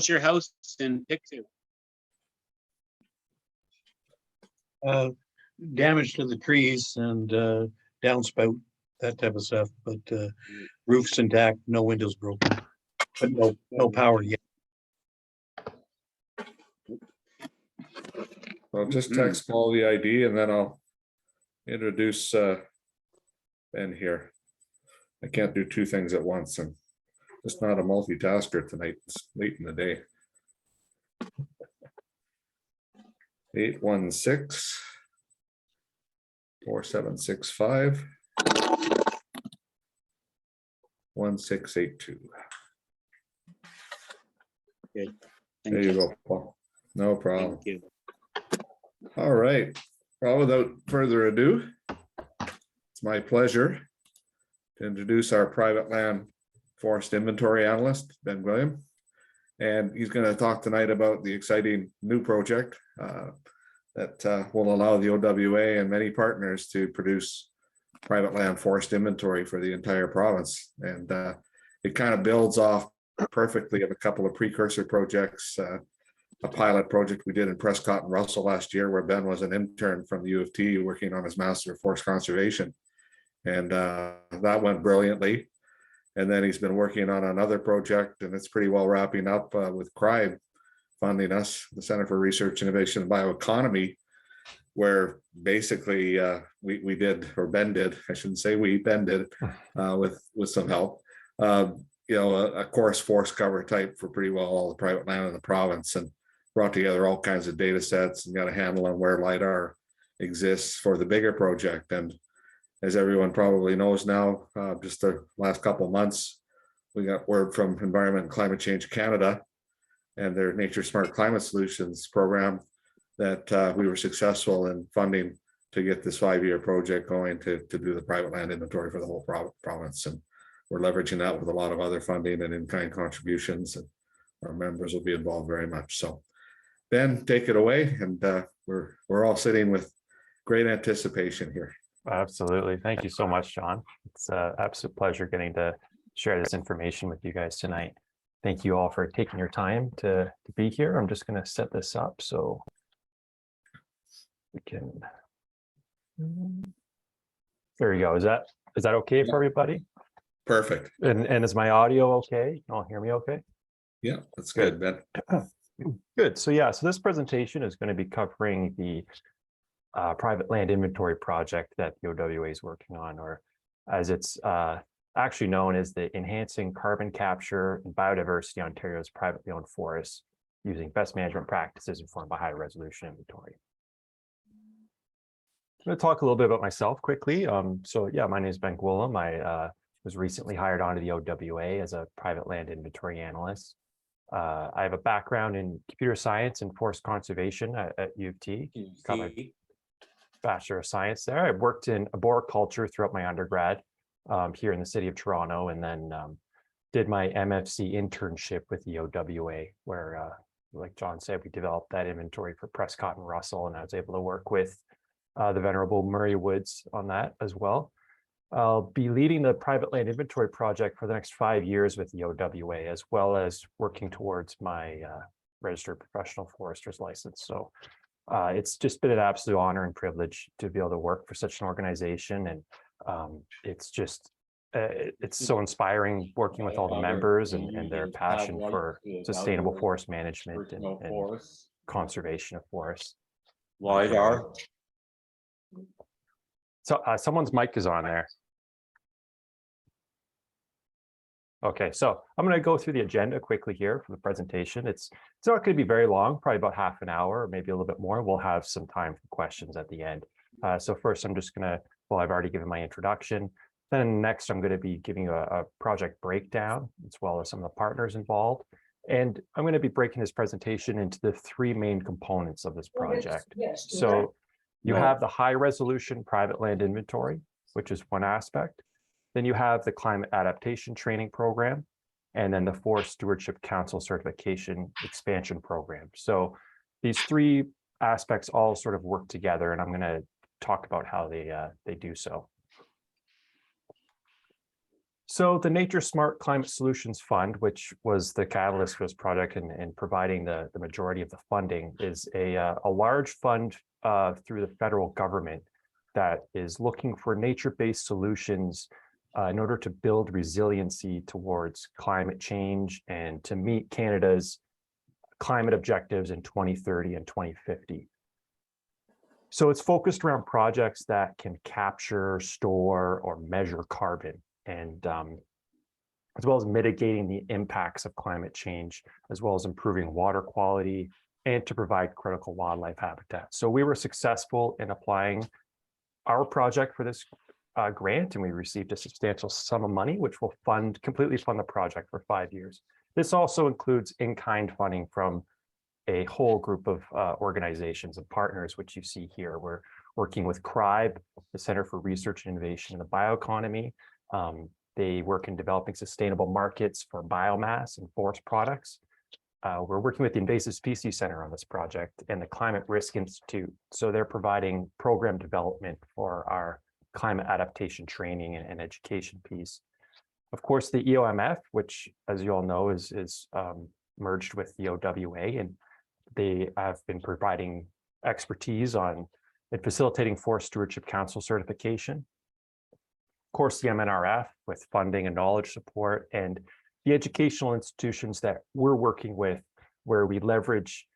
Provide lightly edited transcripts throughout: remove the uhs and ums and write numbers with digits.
your house in Pictou? Damage to the trees and downspout, that type of stuff, but roof's intact, no windows broken, but no power yet. I'll just text Paul the ID and then I'll introduce Ben here. I can't do two things at once. I'm just not a multitasker tonight. It's late in the day. 816-4765-1682. Good. There you go, Paul. No problem. Thank you. All right. Well, without further ado, it's my pleasure to introduce our private land forest inventory analyst, Ben Gwilliam. And he's going to talk tonight about the exciting new project that will allow the OWA and many partners to produce private land forest inventory for the entire province. And it kind of builds off perfectly of a couple of precursor projects, a pilot project we did in Prescott and Russell last year, where Ben was an intern from the U of T working on his Master of Forest Conservation. And that went brilliantly. And then he's been working on another project, and it's pretty well wrapping up with CRIBE funding us, the Center for Research, Innovation, and Bioeconomy, where basically we did, or Ben did, I shouldn't say we, Ben did, with some help, a course forest cover type for pretty well all the private land in the province, and brought together all kinds of data sets and got a handle on where LiDAR exists for the bigger project. And as everyone probably knows now, just the last couple of months, we got word from Environment and Climate Change Canada and their Nature Smart Climate Solutions program that we were successful in funding to get this 5-year project going to do the private land inventory for the whole province. And we're leveraging that with a lot of other funding and in-kind contributions, and our members will be involved very much. So Ben, take it away. And we're all sitting with great anticipation here. Absolutely. Thank you so much, John. It's an absolute pleasure getting to share this information with you guys tonight. Thank you all for taking your time to be here. I'm just going to set this up so we can. There you go. Is that okay for everybody? Perfect. And is my audio okay? You all hear me okay? Yeah, that's good, Ben. Good. So yeah, so this presentation is going to be covering the private land inventory project that the OWA is working on, or as it's actually known as the Enhancing Carbon Capture and Biodiversity Ontario's Privately Owned Forests Using Best Management Practices Informed by High Resolution Inventory. I'm going to talk a little bit about myself quickly. So yeah, my name is Ben Gwilliam. I was recently hired onto the OWA as a private land inventory analyst. I have a background in computer science and forest conservation at U of T. Got my Bachelor of Science there. I worked in arboriculture throughout my undergrad here in the city of Toronto, and then did my MFC internship with the OWA, where, like John said, we developed that inventory for Prescott and Russell, and I was able to work with the Venerable Murray Woods on that as well. I'll be leading the private land inventory project for the next 5 years with the OWA, as well as working towards my registered professional forester's license. So it's just been an absolute honor and privilege to be able to work for such an organization. And it's just, it's so inspiring working with all the members and their passion for sustainable forest management and conservation of forests. LiDAR. So someone's mic is on there. Okay, so I'm going to go through the agenda quickly here for the presentation. It's not going to be very long, probably about half an hour or maybe a little bit more. We'll have some time for questions at the end. So first, I'm just going to, well, I've already given my introduction. Then next, I'm going to be giving a project breakdown, as well as some of the partners involved. And I'm going to be breaking this presentation into the 3 main components of this project. So you have the high resolution private land inventory, which is one aspect. Then you have the climate adaptation training program, and then the Forest Stewardship Council certification expansion program. So these 3 aspects all sort of work together, and I'm going to talk about how they do so. So the Nature Smart Climate Solutions Fund, which was the catalyst for this project and providing the majority of the funding, is a large fund through the federal government that is looking for nature-based solutions in order to build resiliency towards climate change and to meet Canada's climate objectives in 2030 and 2050. So it's focused around projects that can capture, store, or measure carbon, and as well as mitigating the impacts of climate change, as well as improving water quality and to provide critical wildlife habitat. So we were successful in applying our project for this grant, and we received a substantial sum of money, which will completely fund the project for 5 years. This also includes in-kind funding from a whole group of organizations and partners, which you see here. We're working with CRIBE, the Center for Research and Innovation in the Bioeconomy. They work in developing sustainable markets for biomass and forest products. We're working with the Invasive Species Center on this project and the Climate Risk Institute. So they're providing program development for our climate adaptation training and education piece. Of course, the EOMF, which, as you all know, is merged with the OWA, and they have been providing expertise in facilitating Forest Stewardship Council certification. Of course, the MNRF with funding and knowledge support, and the educational institutions that we're working with, where we leverage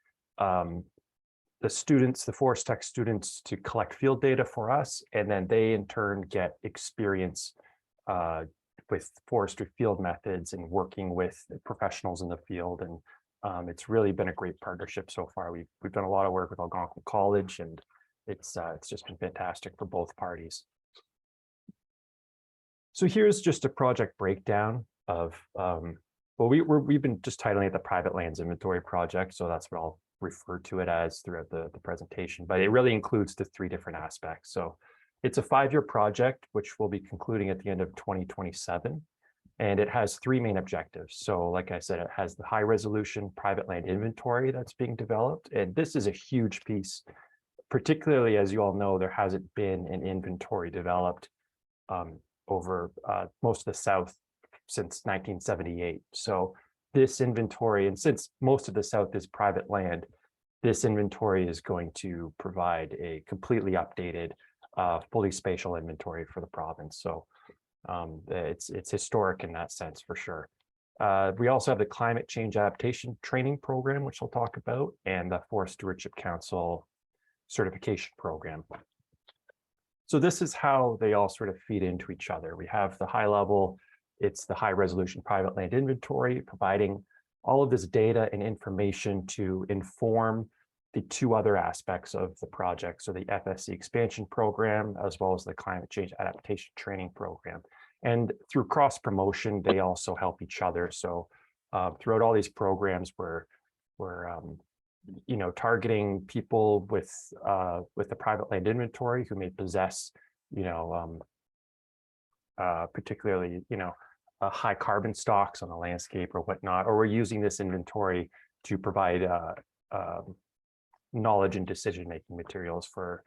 the students, the forest tech students, to collect field data for us, and then they in turn get experience with forestry field methods and working with professionals in the field. And it's really been a great partnership so far. We've done a lot of work with Algonquin College, and it's just been fantastic for both parties. So here's just a project breakdown of, well, we've been just titling it the Private Lands Inventory Project, so that's what I'll refer to it as throughout the presentation, but it really includes the 3 different aspects. So it's a 5-year project, which will be concluding at the end of 2027, and it has 3 main objectives. So like I said, it has the high resolution private land inventory that's being developed, and this is a huge piece, particularly as you all know, there hasn't been an inventory developed over most of the South since 1978. So this inventory, and since most of the South is private land, this inventory is going to provide a completely updated, fully spatial inventory for the province. So it's historic in that sense for sure. We also have the Climate Change Adaptation Training Program, which I'll talk about, and the Forest Stewardship Council Certification Program. So this is how they all sort of feed into each other. We have the high level, it's the high resolution private land inventory, providing all of this data and information to inform the 2 other aspects of the project. So the FSC expansion program, as well as the climate change adaptation training program. And through cross promotion, they also help each other. So throughout all these programs, we're targeting people with the private land inventory who may possess, particularly, high carbon stocks on the landscape or whatnot, or we're using this inventory to provide knowledge and decision-making materials for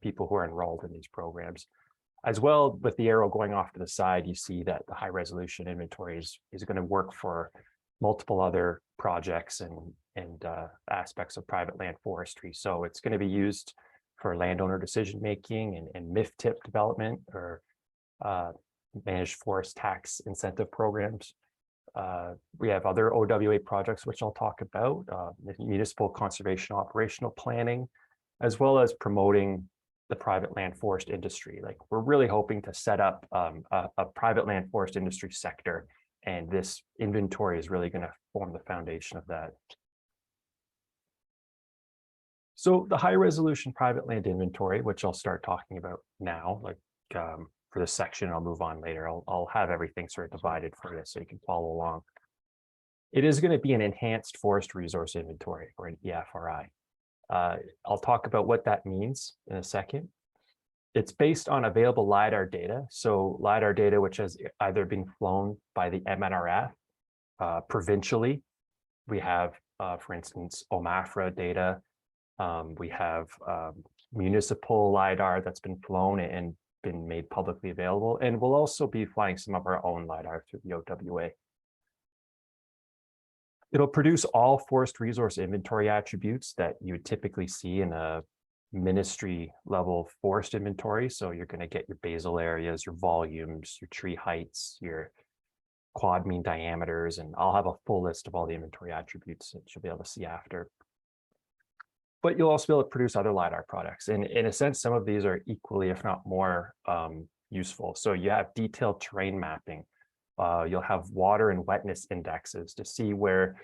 people who are enrolled in these programs. As well, with the arrow going off to the side, you see that the high resolution inventory is going to work for multiple other projects and aspects of private land forestry. So it's going to be used for landowner decision-making and MIF-TIP development, or managed forest tax incentive programs. We have other OWA projects, which I'll talk about, municipal conservation operational planning, as well as promoting the private land forest industry. Like, we're really hoping to set up a private land forest industry sector, and this inventory is really going to form the foundation of that. So the high resolution private land inventory, which I'll start talking about now, like for this section, I'll move on later. I'll have everything sort of divided for this so you can follow along. It is going to be an enhanced forest resource inventory, or an EFRI. I'll talk about what that means in a second. It's based on available LiDAR data. So LiDAR data, which has either been flown by the MNRF provincially. We have, for instance, OMAFRA data. We have municipal LiDAR that's been flown and been made publicly available. And we'll also be flying some of our own LiDAR through the OWA. It'll produce all forest resource inventory attributes that you would typically see in a ministry level forest inventory. So you're going to get your basal areas, your volumes, your tree heights, your quad mean diameters, and I'll have a full list of all the inventory attributes that you'll be able to see after. But you'll also be able to produce other LiDAR products. And in a sense, some of these are equally, if not more, useful. So you have detailed terrain mapping. You'll have water and wetness indexes to see where,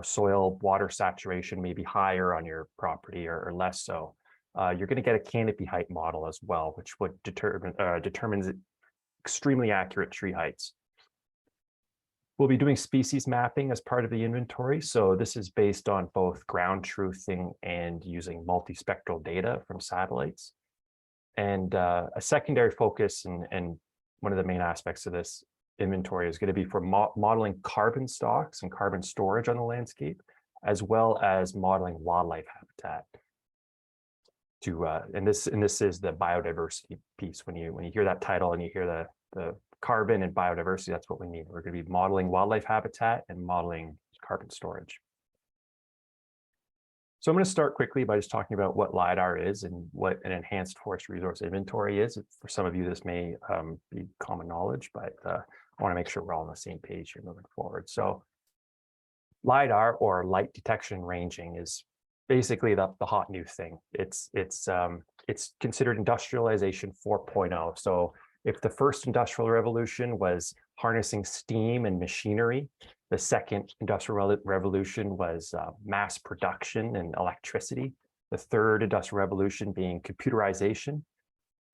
soil water saturation may be higher on your property or less so. You're going to get a canopy height model as well, which would determines extremely accurate tree heights. We'll be doing species mapping as part of the inventory. So this is based on both ground truthing and using multispectral data from satellites. And a secondary focus and one of the main aspects of this inventory is going to be for modeling carbon stocks and carbon storage on the landscape, as well as modeling wildlife habitat. And this is the biodiversity piece. When you hear that title and you hear the carbon and biodiversity, that's what we mean. We're going to be modeling wildlife habitat and modeling carbon storage. So I'm going to start quickly by just talking about what LiDAR is and what an enhanced forest resource inventory is. For some of you, this may be common knowledge, but I want to make sure we're all on the same page here moving forward. So LiDAR, or light detection and ranging, is basically the hot new thing. It's considered industrialization 4.0. So if the first industrial revolution was harnessing steam and machinery, the second industrial revolution was mass production and electricity, the third industrial revolution being computerization.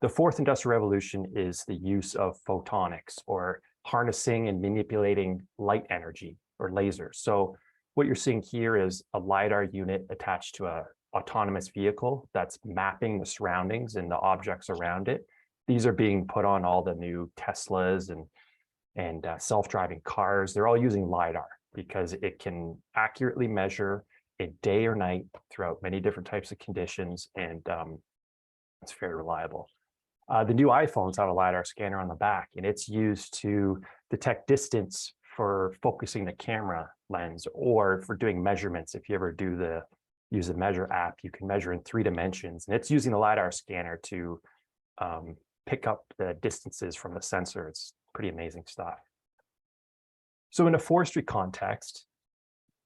The fourth industrial revolution is the use of photonics, or harnessing and manipulating light energy, or lasers. So what you're seeing here is a LiDAR unit attached to an autonomous vehicle that's mapping the surroundings and the objects around it. These are being put on all the new Teslas and self-driving cars. They're all using LiDAR because it can accurately measure in day or night throughout many different types of conditions, and it's very reliable. The new iPhones have a LiDAR scanner on the back, and it's used to detect distance for focusing the camera lens, or for doing measurements. If you ever use the Measure app, you can measure in 3 dimensions, and it's using the LiDAR scanner to pick up the distances from the sensor. It's pretty amazing stuff. So in a forestry context,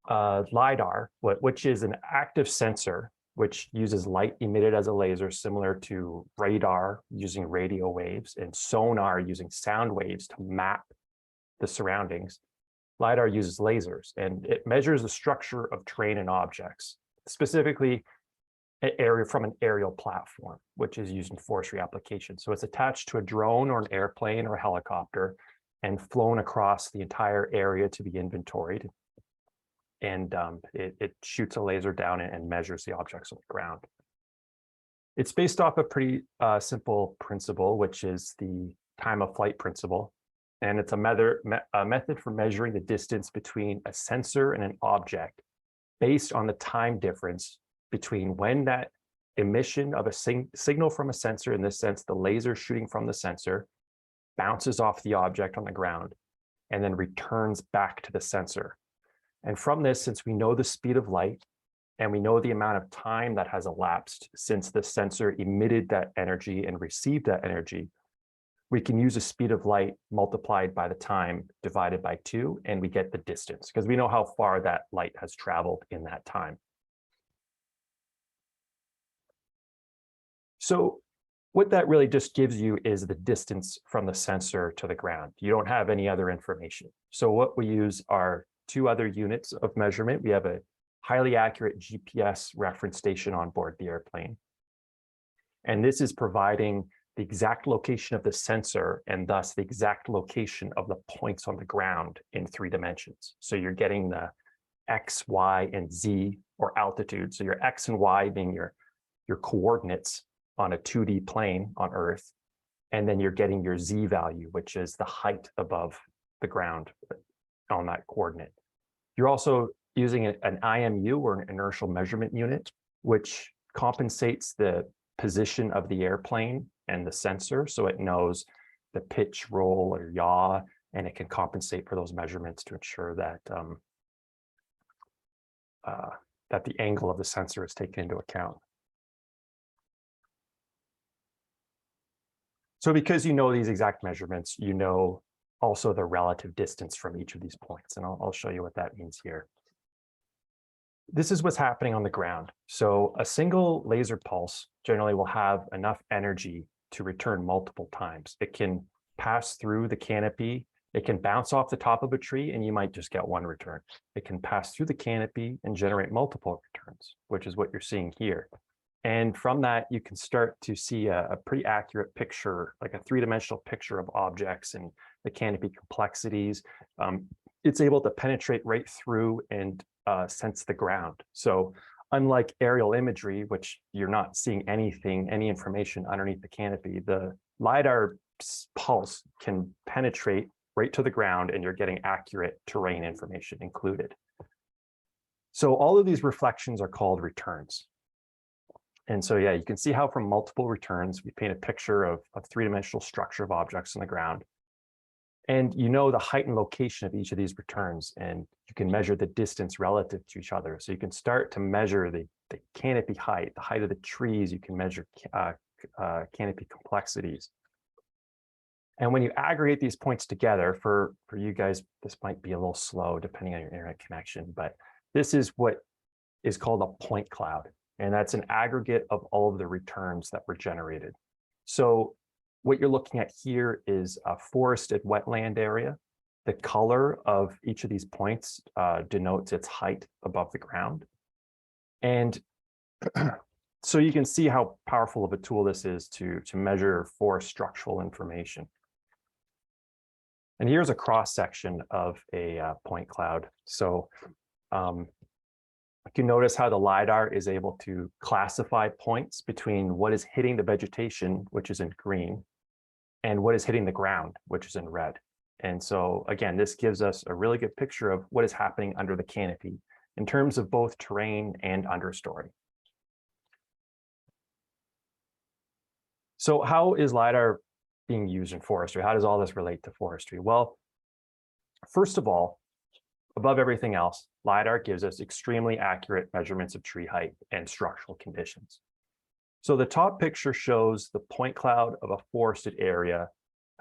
LiDAR, which is an active sensor, which uses light emitted as a laser, similar to radar using radio waves, and sonar using sound waves to map the surroundings. LiDAR uses lasers, and it measures the structure of terrain and objects, specifically from an aerial platform, which is used in forestry applications. So it's attached to a drone or an airplane or a helicopter and flown across the entire area to be inventoried. And it shoots a laser down and measures the objects on the ground. It's based off a pretty simple principle, which is the time of flight principle. And it's a method for measuring the distance between a sensor and an object based on the time difference between when that emission of a signal from a sensor, in this sense, the laser shooting from the sensor, bounces off the object on the ground and then returns back to the sensor. And from this, since we know the speed of light and we know the amount of time that has elapsed since the sensor emitted that energy and received that energy, we can use the speed of light multiplied by the time divided by 2, and we get the distance, because we know how far that light has traveled in that time. So what that really just gives you is the distance from the sensor to the ground. You don't have any other information. So what we use are 2 other units of measurement. We have a highly accurate GPS reference station on board the airplane. And this is providing the exact location of the sensor, and thus the exact location of the points on the ground in 3 dimensions. So you're getting the X, Y, and Z, or altitude. So your X and Y being your coordinates on a 2D plane on Earth. And then you're getting your Z value, which is the height above the ground on that coordinate. You're also using an IMU, or an inertial measurement unit, which compensates the position of the airplane and the sensor, so it knows the pitch, roll, or yaw, and it can compensate for those measurements to ensure that that the angle of the sensor is taken into account. So because you know these exact measurements, you know also the relative distance from each of these points, and I'll show you what that means here. This is what's happening on the ground. So a single laser pulse generally will have enough energy to return multiple times. It can pass through the canopy, it can bounce off the top of a tree, and you might just get one return. It can pass through the canopy and generate multiple returns, which is what you're seeing here. And from that, you can start to see a pretty accurate picture, like a three-dimensional picture of objects and the canopy complexities. It's able to penetrate right through and sense the ground. So unlike aerial imagery, which you're not seeing anything, any information underneath the canopy, the LiDAR pulse can penetrate right to the ground and you're getting accurate terrain information included. So all of these reflections are called returns. And so, yeah, you can see how from multiple returns, we paint a picture of three-dimensional structure of objects on the ground. And you know the height and location of each of these returns, and you can measure the distance relative to each other. So you can start to measure the canopy height, the height of the trees, you can measure canopy complexities. And when you aggregate these points together, for you guys, this might be a little slow depending on your internet connection, but this is what is called a point cloud. And that's an aggregate of all of the returns that were generated. So what you're looking at here is a forested wetland area. The color of each of these points denotes its height above the ground. And so you can see how powerful of a tool this is to measure forest structural information. And here's a cross section of a point cloud. So you can notice how the LiDAR is able to classify points between what is hitting the vegetation, which is in green, and what is hitting the ground, which is in red. And so again, this gives us a really good picture of what is happening under the canopy in terms of both terrain and understory. So how is LiDAR being used in forestry? How does all this relate to forestry? Well, first of all, above everything else, LiDAR gives us extremely accurate measurements of tree height and structural conditions. So the top picture shows the point cloud of a forested area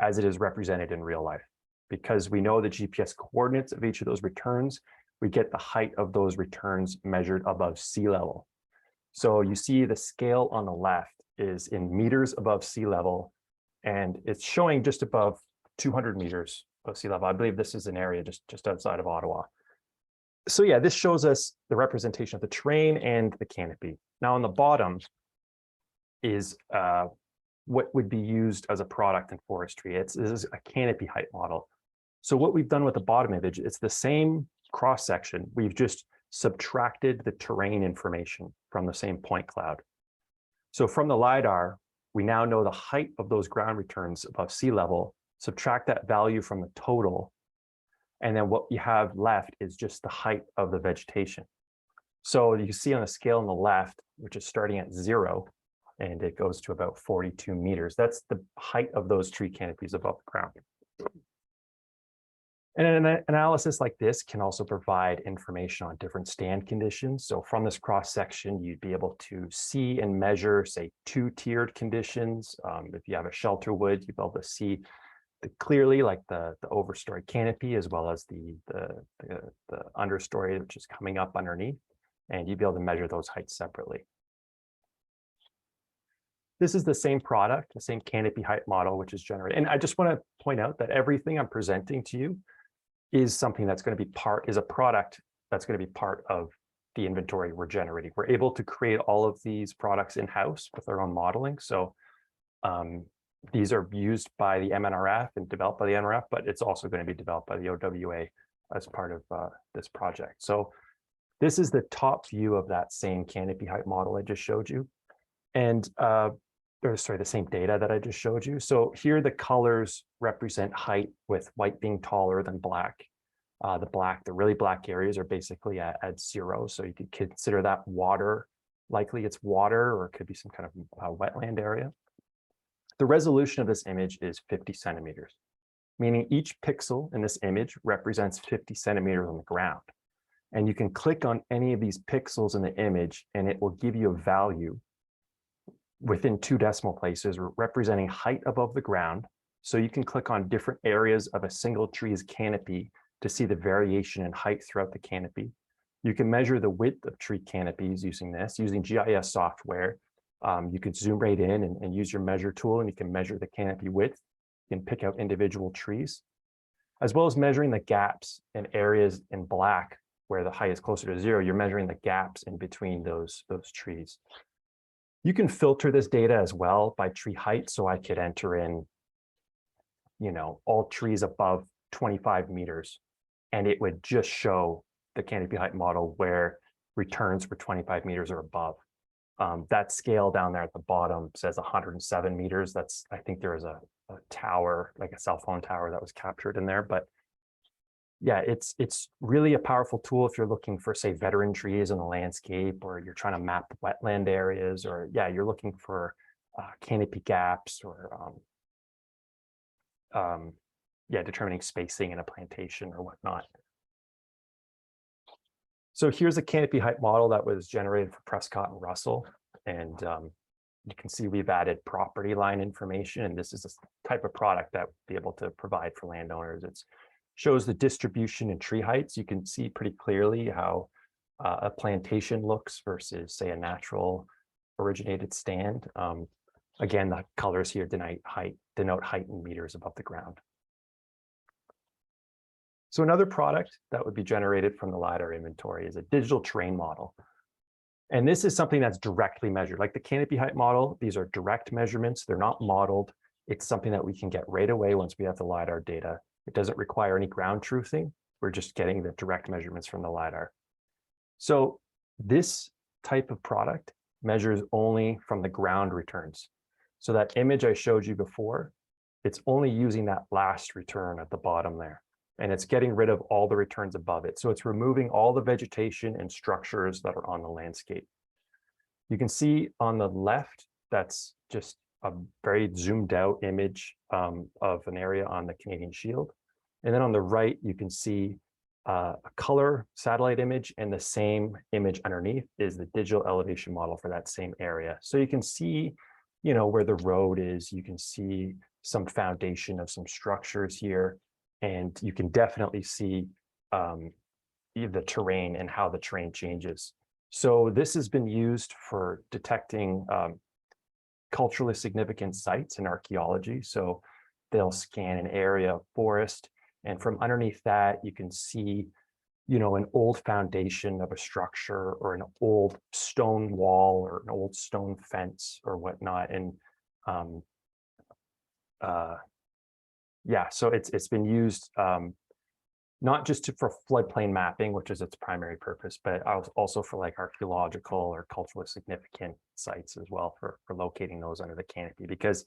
as it is represented in real life. Because we know the GPS coordinates of each of those returns, we get the height of those returns measured above sea level. So you see the scale on the left is in meters above sea level, and it's showing just above 200 meters above sea level. I believe this is an area just outside of Ottawa. So yeah, this shows us the representation of the terrain and the canopy. Now on the bottom is what would be used as a product in forestry. This is a canopy height model. So what we've done with the bottom image, it's the same cross section. We've just subtracted the terrain information from the same point cloud. So from the LiDAR, we now know the height of those ground returns above sea level, subtract that value from the total, and then what you have left is just the height of the vegetation. So you see on the scale on the left, which is starting at 0, and it goes to about 42 meters. That's the height of those tree canopies above the ground. And an analysis like this can also provide information on different stand conditions. So from this cross section, you'd be able to see and measure, say, 2-tiered conditions. If you have a shelter wood, you'd be able to see clearly like the overstory canopy as well as the understory, which is coming up underneath, and you'd be able to measure those heights separately. This is the same product, the same canopy height model, which is generated. And I just want to point out that everything I'm presenting to you is something that's going to be is a product that's going to be part of the inventory we're generating. We're able to create all of these products in-house with our own modeling. So these are used by the MNRF and developed by the NRF, but it's also going to be developed by the OWA as part of this project. So this is the top view of that same canopy height model I just showed you. And the same data that I just showed you. So here the colors represent height, with white being taller than black. The really black areas are basically at 0. So you could consider that water. Likely it's water, or it could be some kind of wetland area. The resolution of this image is 50 centimeters, meaning each pixel in this image represents 50 centimeters on the ground. And you can click on any of these pixels in the image and it will give you a value within 2 decimal places representing height above the ground. So you can click on different areas of a single tree's canopy to see the variation in height throughout the canopy. You can measure the width of tree canopies using this, using GIS software. You could zoom right in and use your measure tool and you can measure the canopy width. You can pick out individual trees, as well as measuring the gaps and areas in black where the height is closer to 0. You're measuring the gaps in between those trees. You can filter this data as well by tree height. So I could enter in, all trees above 25 meters, and it would just show the canopy height model where returns were 25 meters or above. That scale down there at the bottom says 107 meters. I think there is a tower, like a cell phone tower that was captured in there. But yeah, it's really a powerful tool if you're looking for, say, veteran trees in the landscape, or you're trying to map wetland areas, or you're looking for canopy gaps, or determining spacing in a plantation or whatnot. So here's a canopy height model that was generated for Prescott and Russell. And you can see we've added property line information. And this is a type of product that we'll be able to provide for landowners. It shows the distribution in tree heights. You can see pretty clearly how a plantation looks versus, say, a natural originated stand. Again, the colors here denote height in meters above the ground. So another product that would be generated from the LiDAR inventory is a digital terrain model. And this is something that's directly measured. Like the canopy height model, these are direct measurements. They're not modeled. It's something that we can get right away once we have the LiDAR data. It doesn't require any ground truthing. We're just getting the direct measurements from the LiDAR. So this type of product measures only from the ground returns. So that image I showed you before, it's only using that last return at the bottom there. And it's getting rid of all the returns above it. So it's removing all the vegetation and structures that are on the landscape. You can see on the left, that's just a very zoomed out image of an area on the Canadian Shield. And then on the right, you can see a color satellite image, and the same image underneath is the digital elevation model for that same area. So you can see, where the road is. You can see some foundation of some structures here. And you can definitely see the terrain and how the terrain changes. So this has been used for detecting culturally significant sites in archaeology. So they'll scan an area of forest, and from underneath that, you can see, an old foundation of a structure, or an old stone wall, or an old stone fence, or whatnot. And so it's been used not just for floodplain mapping, which is its primary purpose, but also for like archaeological or culturally significant sites as well, for locating those under the canopy, because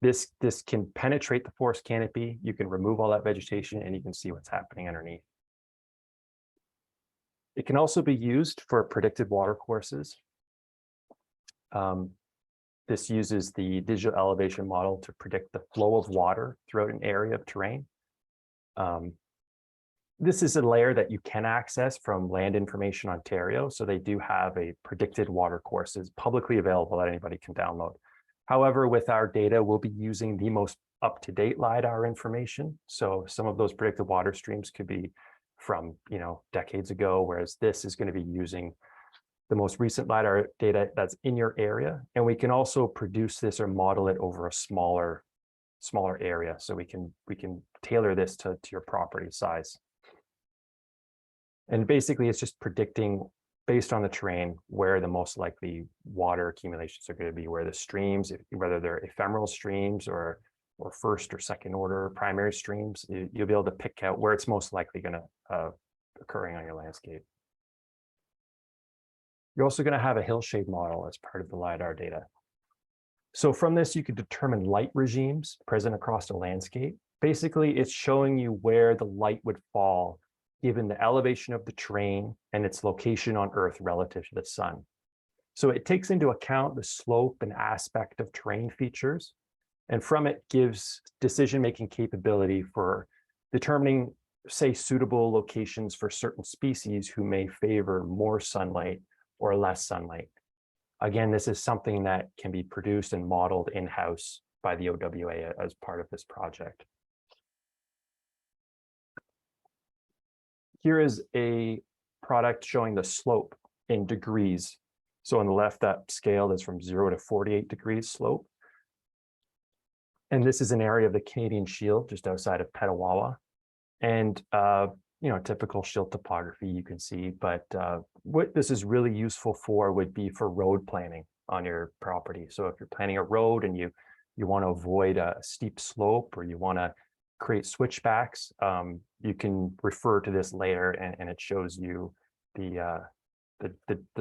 this can penetrate the forest canopy. You can remove all that vegetation and you can see what's happening underneath. It can also be used for predicted water courses. This uses the digital elevation model to predict the flow of water throughout an area of terrain. This is a layer that you can access from Land Information Ontario. So they do have a predicted water courses publicly available that anybody can download. However, with our data, we'll be using the most up-to-date LiDAR information. So some of those predicted water streams could be from, decades ago, whereas this is going to be using the most recent LiDAR data that's in your area. And we can also produce this or model it over a smaller area. So we can tailor this to your property size. And basically it's just predicting based on the terrain where the most likely water accumulations are going to be, where the streams, whether they're ephemeral streams or first or second order primary streams, you'll be able to pick out where it's most likely going to occurring on your landscape. You're also going to have a hillshade model as part of the LiDAR data. So from this, you could determine light regimes present across the landscape. Basically, it's showing you where the light would fall given the elevation of the terrain and its location on Earth relative to the sun. So it takes into account the slope and aspect of terrain features, And from it gives decision-making capability for determining, say, suitable locations for certain species who may favor more sunlight or less sunlight. Again, this is something that can be produced and modeled in-house by the OWA as part of this project. Here is a product showing the slope in degrees. So on the left, that scale is from 0 to 48 degrees slope. And this is an area of the Canadian Shield just outside of Petawawa. And typical shield topography you can see, but what this is really useful for would be for road planning on your property. So if you're planning a road and you want to avoid a steep slope, or you want to create switchbacks, you can refer to this layer, and it shows you the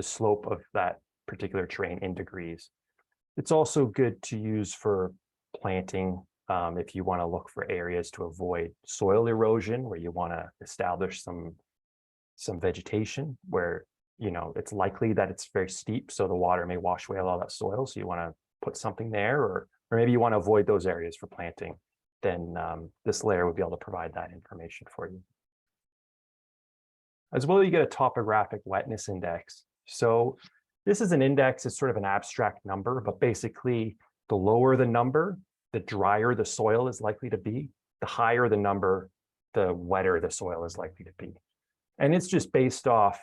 slope of that particular terrain in degrees. It's also good to use for planting. If you want to look for areas to avoid soil erosion, where you want to establish some vegetation where it's likely that it's very steep, so the water may wash away all that soil. So you want to put something there, or maybe you want to avoid those areas for planting. Then this layer would be able to provide that information for you. As well, you get a topographic wetness index. So this is an index, it's sort of an abstract number, but basically the lower the number, the drier the soil is likely to be. The higher the number, the wetter the soil is likely to be. And it's just based off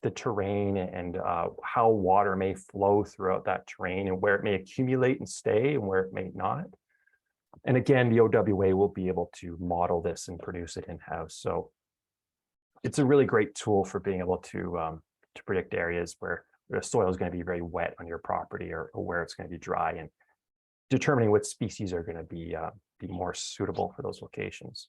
the terrain and how water may flow throughout that terrain, and where it may accumulate and stay and where it may not. And again, the OWA will be able to model this and produce it in-house. So it's a really great tool for being able to predict areas where the soil is going to be very wet on your property, or where it's going to be dry, and determining what species are going to be more suitable for those locations.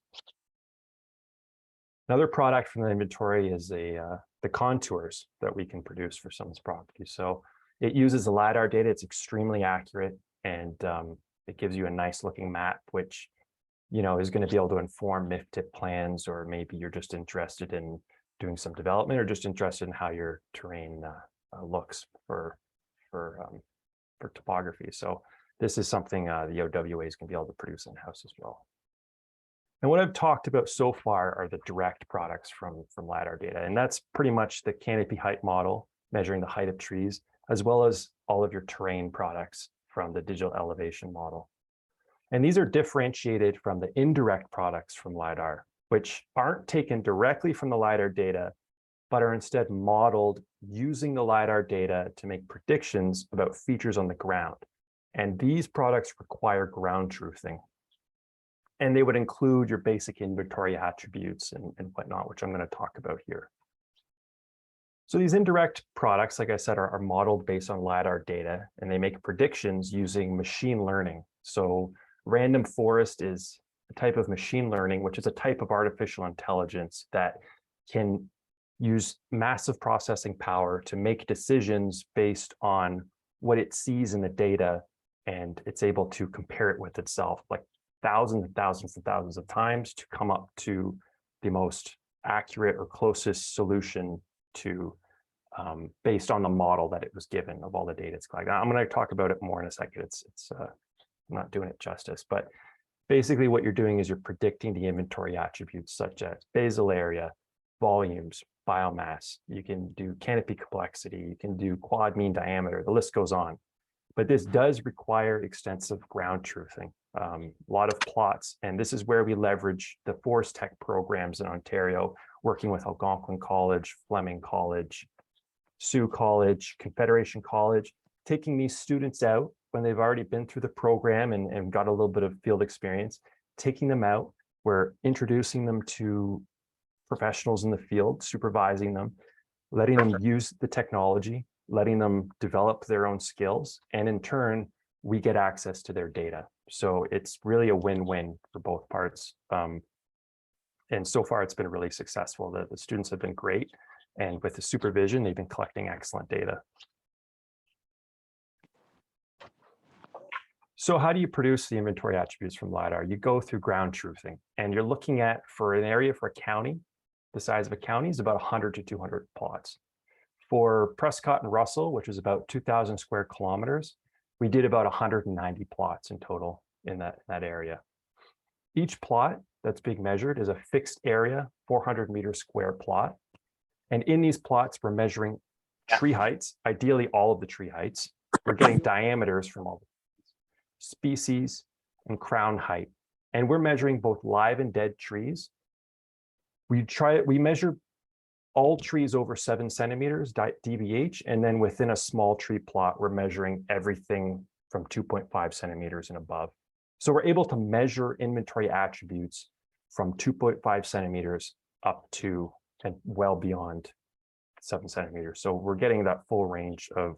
Another product from the inventory is the contours that we can produce for someone's property. So it uses the LiDAR data. It's extremely accurate, and it gives you a nice looking map, which is going to be able to inform MIFTIP plans, or maybe you're just interested in doing some development, or just interested in how your terrain looks for topography. So this is something the OWA is going to be able to produce in-house as well. And what I've talked about so far are the direct products from LiDAR data. And that's pretty much the canopy height model, measuring the height of trees, as well as all of your terrain products from the digital elevation model. And these are differentiated from the indirect products from LiDAR, which aren't taken directly from the LiDAR data, but are instead modeled using the LiDAR data to make predictions about features on the ground. And these products require ground truthing. And they would include your basic inventory attributes and whatnot, which I'm going to talk about here. So these indirect products, like I said, are modeled based on LiDAR data, and they make predictions using machine learning. So random forest is a type of machine learning, which is a type of artificial intelligence that can use massive processing power to make decisions based on what it sees in the data, and it's able to compare it with itself like thousands and thousands and thousands of times to come up to the most accurate or closest solution to based on the model that it was given of all the data it's collected. I'm going to talk about it more in a second. I'm not doing it justice, but basically what you're doing is you're predicting the inventory attributes such as basal area, volumes, biomass. You can do canopy complexity, you can do quad mean diameter, the list goes on. But this does require extensive ground truthing, a lot of plots. And this is where we leverage the forest tech programs in Ontario, working with Algonquin College, Fleming College, Sioux College, Confederation College, taking these students out when they've already been through the program and got a little bit of field experience, taking them out, we're introducing them to professionals in the field, supervising them, letting them use the technology, letting them develop their own skills, and in turn, we get access to their data. So it's really a win-win for both parts. And so far, it's been really successful. The students have been great, and with the supervision, they've been collecting excellent data. So how do you produce the inventory attributes from LiDAR? You go through ground truthing, and you're looking at, for an area for a county, the size of a county is about 100 to 200 plots. For Prescott and Russell, which is about 2,000 square kilometers, we did about 190 plots in total. in that area. Each plot that's being measured is a fixed area, 400 meter square plot. And in these plots, we're measuring tree heights, ideally all of the tree heights. We're getting diameters from all the species and crown height. And we're measuring both live and dead trees. We measure all trees over 7 centimeters DBH, and then within a small tree plot, we're measuring everything from 2.5 centimeters and above. So we're able to measure inventory attributes from 2.5 centimeters up to and well beyond 7 centimeters. So we're getting that full range of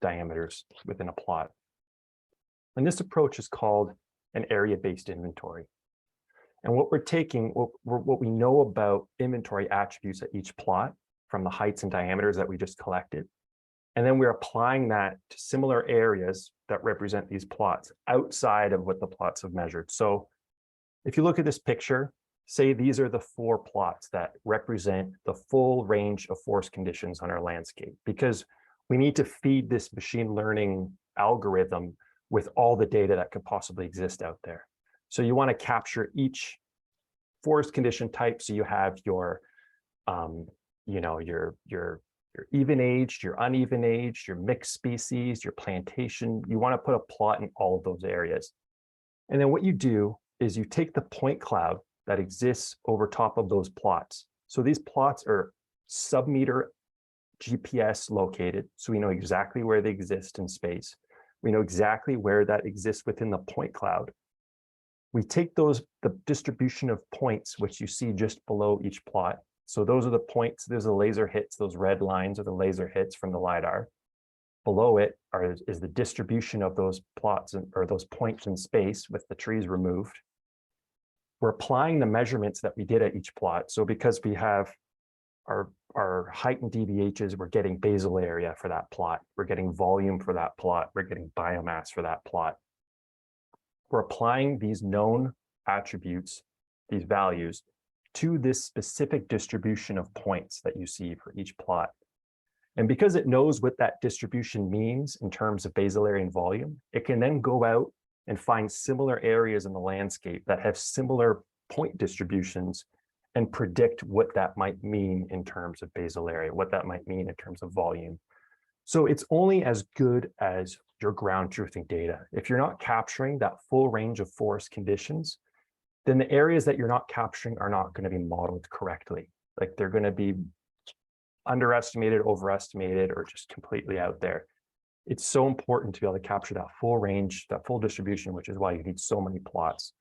diameters within a plot. And this approach is called an area-based inventory. And what we're taking, what we know about inventory attributes at each plot from the heights and diameters that we just collected, and then we're applying that to similar areas that represent these plots outside of what the plots have measured. So if you look at this picture, say these are the 4 plots that represent the full range of forest conditions on our landscape, because we need to feed this machine learning algorithm with all the data that could possibly exist out there. So you want to capture each forest condition type. So you have your, your even aged, your uneven aged, your mixed species, your plantation. You want to put a plot in all of those areas. And then what you do is you take the point cloud that exists over top of those plots. So these plots are sub-meter GPS located. So we know exactly where they exist in space. We know exactly where that exists within the point cloud. We take the distribution of points, which you see just below each plot. So those are the points, there's the laser hits, those red lines are the laser hits from the LiDAR. Below it is the distribution of those plots or those points in space with the trees removed. We're applying the measurements that we did at each plot. So because we have our height and DBHs, we're getting basal area for that plot. We're getting volume for that plot. We're getting biomass for that plot. We're applying these known attributes, these values, to this specific distribution of points that you see for each plot. And because it knows what that distribution means in terms of basal area and volume, it can then go out and find similar areas in the landscape that have similar point distributions and predict what that might mean in terms of basal area, what that might mean in terms of volume. So it's only as good as your ground truthing data. If you're not capturing that full range of forest conditions, then the areas that you're not capturing are not going to be modeled correctly. Like they're going to be underestimated, overestimated, or just completely out there. It's so important to be able to capture that full range, that full distribution, which is why you need so many plots.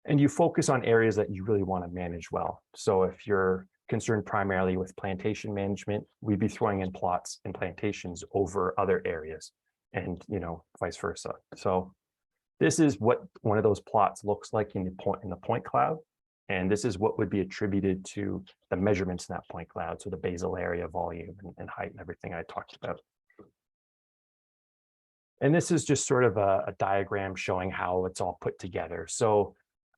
And you focus on areas that you really want to manage well. So if you're concerned primarily with plantation management, we'd be throwing in plots and plantations over other areas, and vice versa. So this is what one of those plots looks like in the point cloud. And this is what would be attributed to the measurements in that point cloud. So the basal area, volume, and height, and everything I talked about. And this is just sort of a diagram showing how it's all put together. So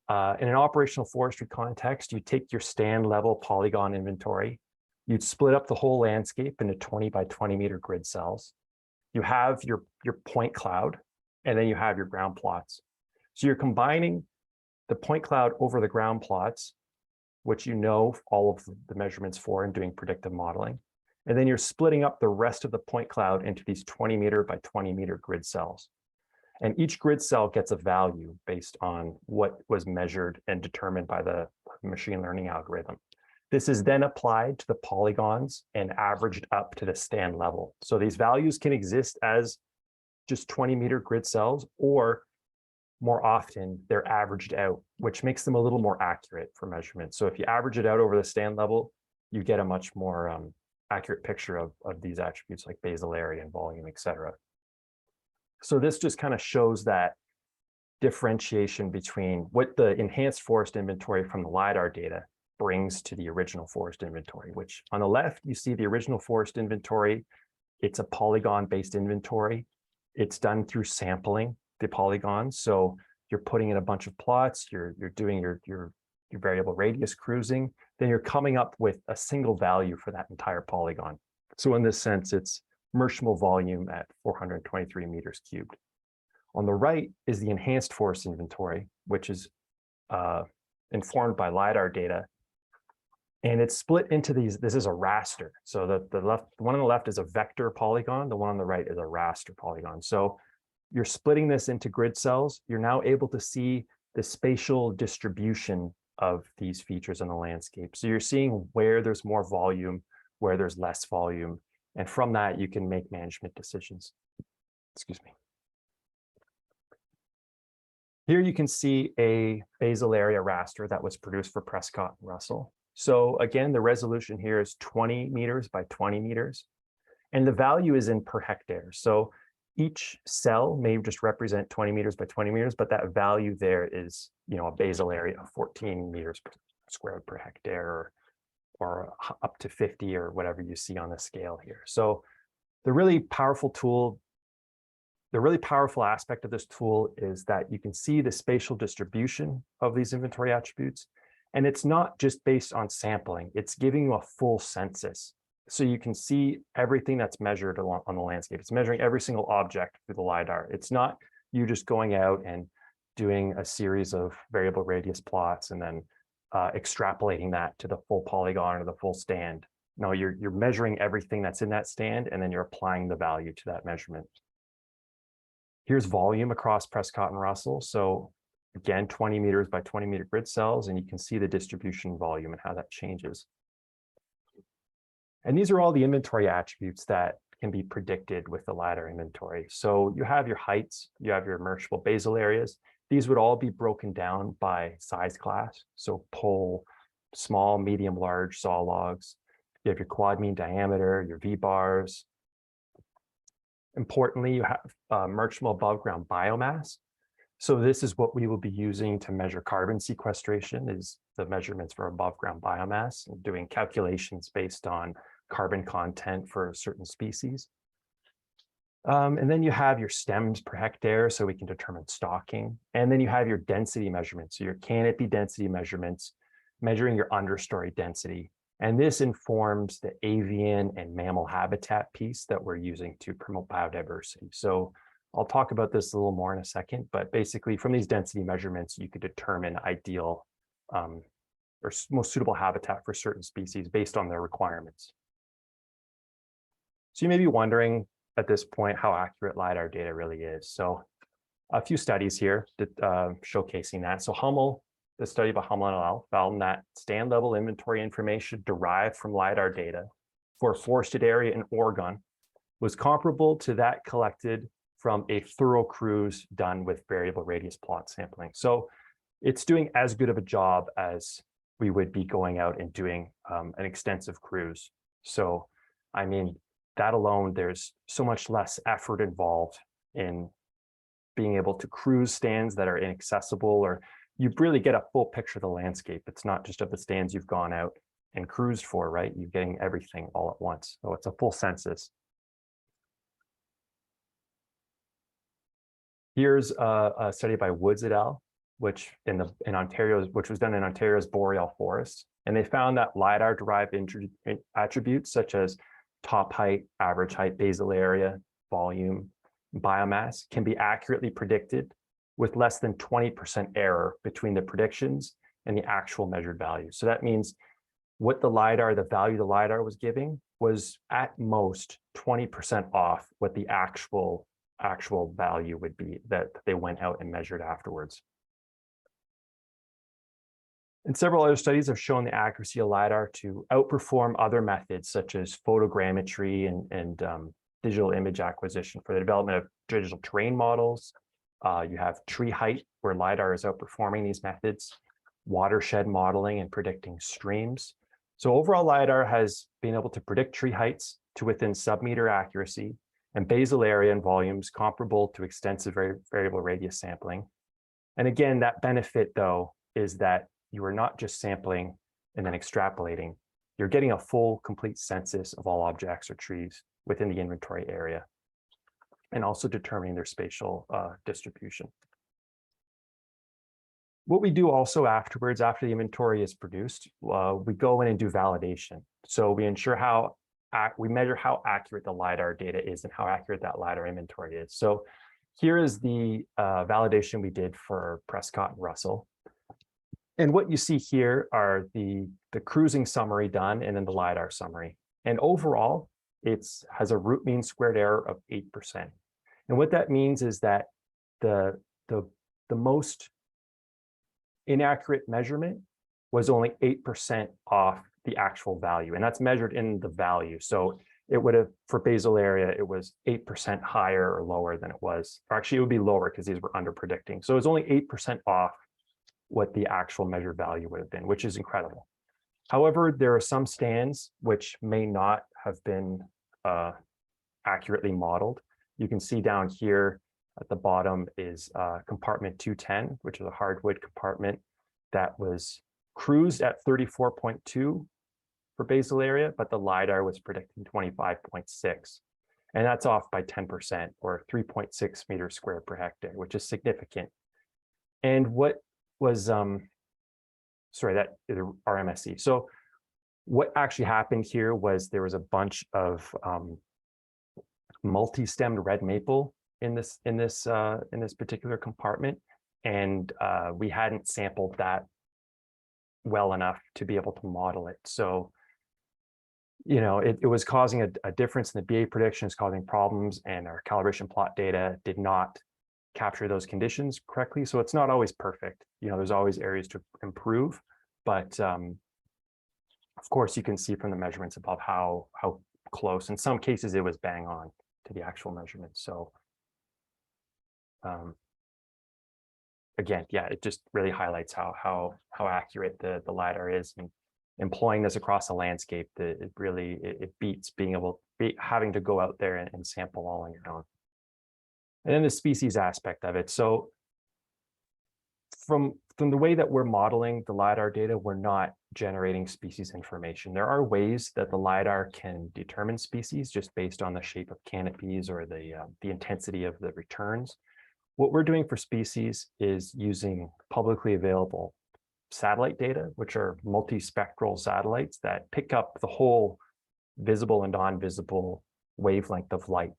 in an operational forestry context, you take your stand level polygon inventory, you'd split up the whole landscape into 20 by 20 meter grid cells. You have your point cloud, and then you have your ground plots. So you're combining the point cloud over the ground plots, which you know all of the measurements for and doing predictive modeling. And then you're splitting up the rest of the point cloud into these 20 meter by 20 meter grid cells. And each grid cell gets a value based on what was measured and determined by the machine learning algorithm. This is then applied to the polygons and averaged up to the stand level. So these values can exist as just 20 meter grid cells, or more often they're averaged out, which makes them a little more accurate for measurement. So if you average it out over the stand level, you get a much more accurate picture of these attributes like basal area and volume, et cetera. So this just kind of shows that differentiation between what the enhanced forest inventory from the LiDAR data brings to the original forest inventory, which on the left, you see the original forest inventory. It's a polygon-based inventory. It's done through sampling the polygons. So you're putting in a bunch of plots, you're doing your variable radius cruising, then you're coming up with a single value for that entire polygon. So in this sense, it's measurable volume at 423 meters cubed. On the right is the enhanced forest inventory, which is informed by LiDAR data. And it's split into these, this is a raster. So the one on the left is a vector polygon, the one on the right is a raster polygon. So you're splitting this into grid cells. You're now able to see the spatial distribution of these features in the landscape. So you're seeing where there's more volume, where there's less volume. And from that, you can make management decisions. Excuse me. Here you can see a basal area raster that was produced for Prescott and Russell. So again, the resolution here is 20 meters by 20 meters. And the value is in per hectare. So each cell may just represent 20 meters by 20 meters, but that value there is, a basal area of 14 meters squared per hectare, or up to 50 or whatever you see on the scale here. So the really powerful aspect of this tool is that you can see the spatial distribution of these inventory attributes. And it's not just based on sampling, it's giving you a full census. So you can see everything that's measured on the landscape. It's measuring every single object through the LiDAR. It's not you just going out and doing a series of variable radius plots and then extrapolating that to the full polygon or the full stand. No, you're measuring everything that's in that stand, and then you're applying the value to that measurement. Here's volume across Prescott and Russell. So again, 20 meters by 20 meter grid cells, and you can see the distribution volume and how that changes. And these are all the inventory attributes that can be predicted with the LiDAR inventory. So you have your heights, you have your emergeable basal areas. These would all be broken down by size class. So pole, small, medium, large saw logs. You have your quad mean diameter, your V-bars. Importantly, you have emergeable above ground biomass. So this is what we will be using to measure carbon sequestration, is the measurements for above ground biomass, and doing calculations based on carbon content for certain species. And then you have your stems per hectare, so we can determine stocking. And then you have your density measurements, so your canopy density measurements, measuring your understory density. And this informs the avian and mammal habitat piece that we're using to promote biodiversity. So I'll talk about this a little more in a second, but basically from these density measurements, you could determine ideal or most suitable habitat for certain species based on their requirements. So you may be wondering at this point how accurate LiDAR data really is. So a few studies here that, showcasing that. So Hummel, the study by Hummel et al. Found that stand level inventory information derived from LiDAR data for a forested area in Oregon was comparable to that collected from a thorough cruise done with variable radius plot sampling. So it's doing as good of a job as we would be going out and doing an extensive cruise. So, I mean, that alone, there's so much less effort involved in being able to cruise stands that are inaccessible, or you really get a full picture of the landscape. It's not just of the stands you've gone out and cruised for, right? You're getting everything all at once. So it's a full census. Here's a study by Woods et al., which was done in Ontario's boreal forest. And they found that LiDAR derived attributes such as top height, average height, basal area, volume, biomass can be accurately predicted with less than 20% error between the predictions and the actual measured value. So that means what the value the LiDAR was giving was at most 20% off what the actual value would be that they went out and measured afterwards. And several other studies have shown the accuracy of LiDAR to outperform other methods such as photogrammetry and digital image acquisition for the development of digital terrain models. You have tree height, where LiDAR is outperforming these methods, watershed modeling and predicting streams. So overall, LiDAR has been able to predict tree heights to within sub-meter accuracy and basal area and volumes comparable to extensive variable radius sampling. And again, that benefit, though, is that you are not just sampling and then extrapolating. You're getting a full, complete census of all objects or trees within the inventory area, and also determining their spatial distribution. What we do also afterwards, after the inventory is produced, we go in and do validation. So we ensure we measure how accurate the LiDAR data is and how accurate that LiDAR inventory is. So here is the validation we did for Prescott and Russell. And what you see here are the cruising summary done and then the LiDAR summary. And overall, it has a root mean squared error of 8%. And what that means is that the most inaccurate measurement was only 8% off the actual value. And that's measured in the value. So it would have, for basal area, it was 8% higher or lower than it was. Or actually, it would be lower because these were under predicting. So it was only 8% off what the actual measured value would have been, which is incredible. However, there are some stands which may not have been accurately modeled. You can see down here at the bottom is compartment 210, which is a hardwood compartment that was cruised at 34.2 for basal area, but the LiDAR was predicting 25.6. And that's off by 10% or 3.6 meters squared per hectare, which is significant. And what was, sorry, that is RMSE. So what actually happened here was there was a bunch of multi-stemmed red maple in this particular compartment, and we hadn't sampled that well enough to be able to model it. So, you know, it was causing a difference in the BA predictions, causing problems, and our calibration plot data did not capture those conditions correctly. So it's not always perfect. You know, there's always areas to improve, but of course, you can see from the measurements above how close. In some cases, it was bang on to the actual measurement. So again, yeah, it just really highlights how accurate the LiDAR is, and employing this across the landscape. It really beats having to go out there and sample all on your own. And then the species aspect of it. So from the way that we're modeling the LiDAR data, we're not generating species information. There are ways that the LiDAR can determine species just based on the shape of canopies or the intensity of the returns. What we're doing for species is using publicly available satellite data, which are multispectral satellites that pick up the whole visible and non-visible wavelength of light.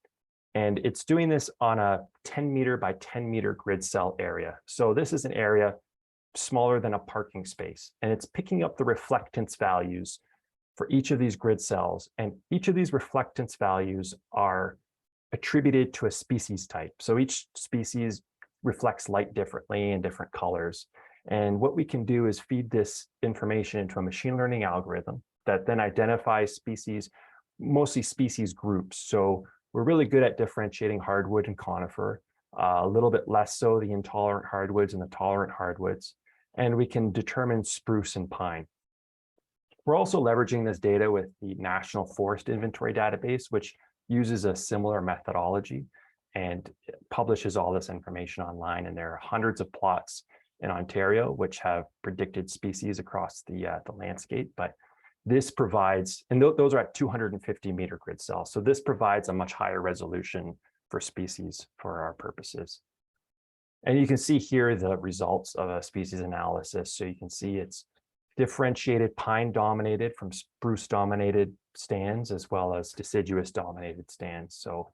And it's doing this on a 10 meter by 10 meter grid cell area. So this is an area smaller than a parking space, and it's picking up the reflectance values for each of these grid cells. And each of these reflectance values are attributed to a species type. So each species reflects light differently in different colors. And what we can do is feed this information into a machine learning algorithm that then identifies species, mostly species groups. So we're really good at differentiating hardwood and conifer, a little bit less so the intolerant hardwoods and the tolerant hardwoods. And we can determine spruce and pine. We're also leveraging this data with the National Forest Inventory database, which uses a similar methodology and publishes all this information online. And there are hundreds of plots in Ontario which have predicted species across the landscape. But this provides, and those are at 250 meter grid cells. So this provides a much higher resolution for species for our purposes. And you can see here the results of a species analysis. So you can see it's differentiated pine dominated from spruce dominated stands, as well as deciduous dominated stands. So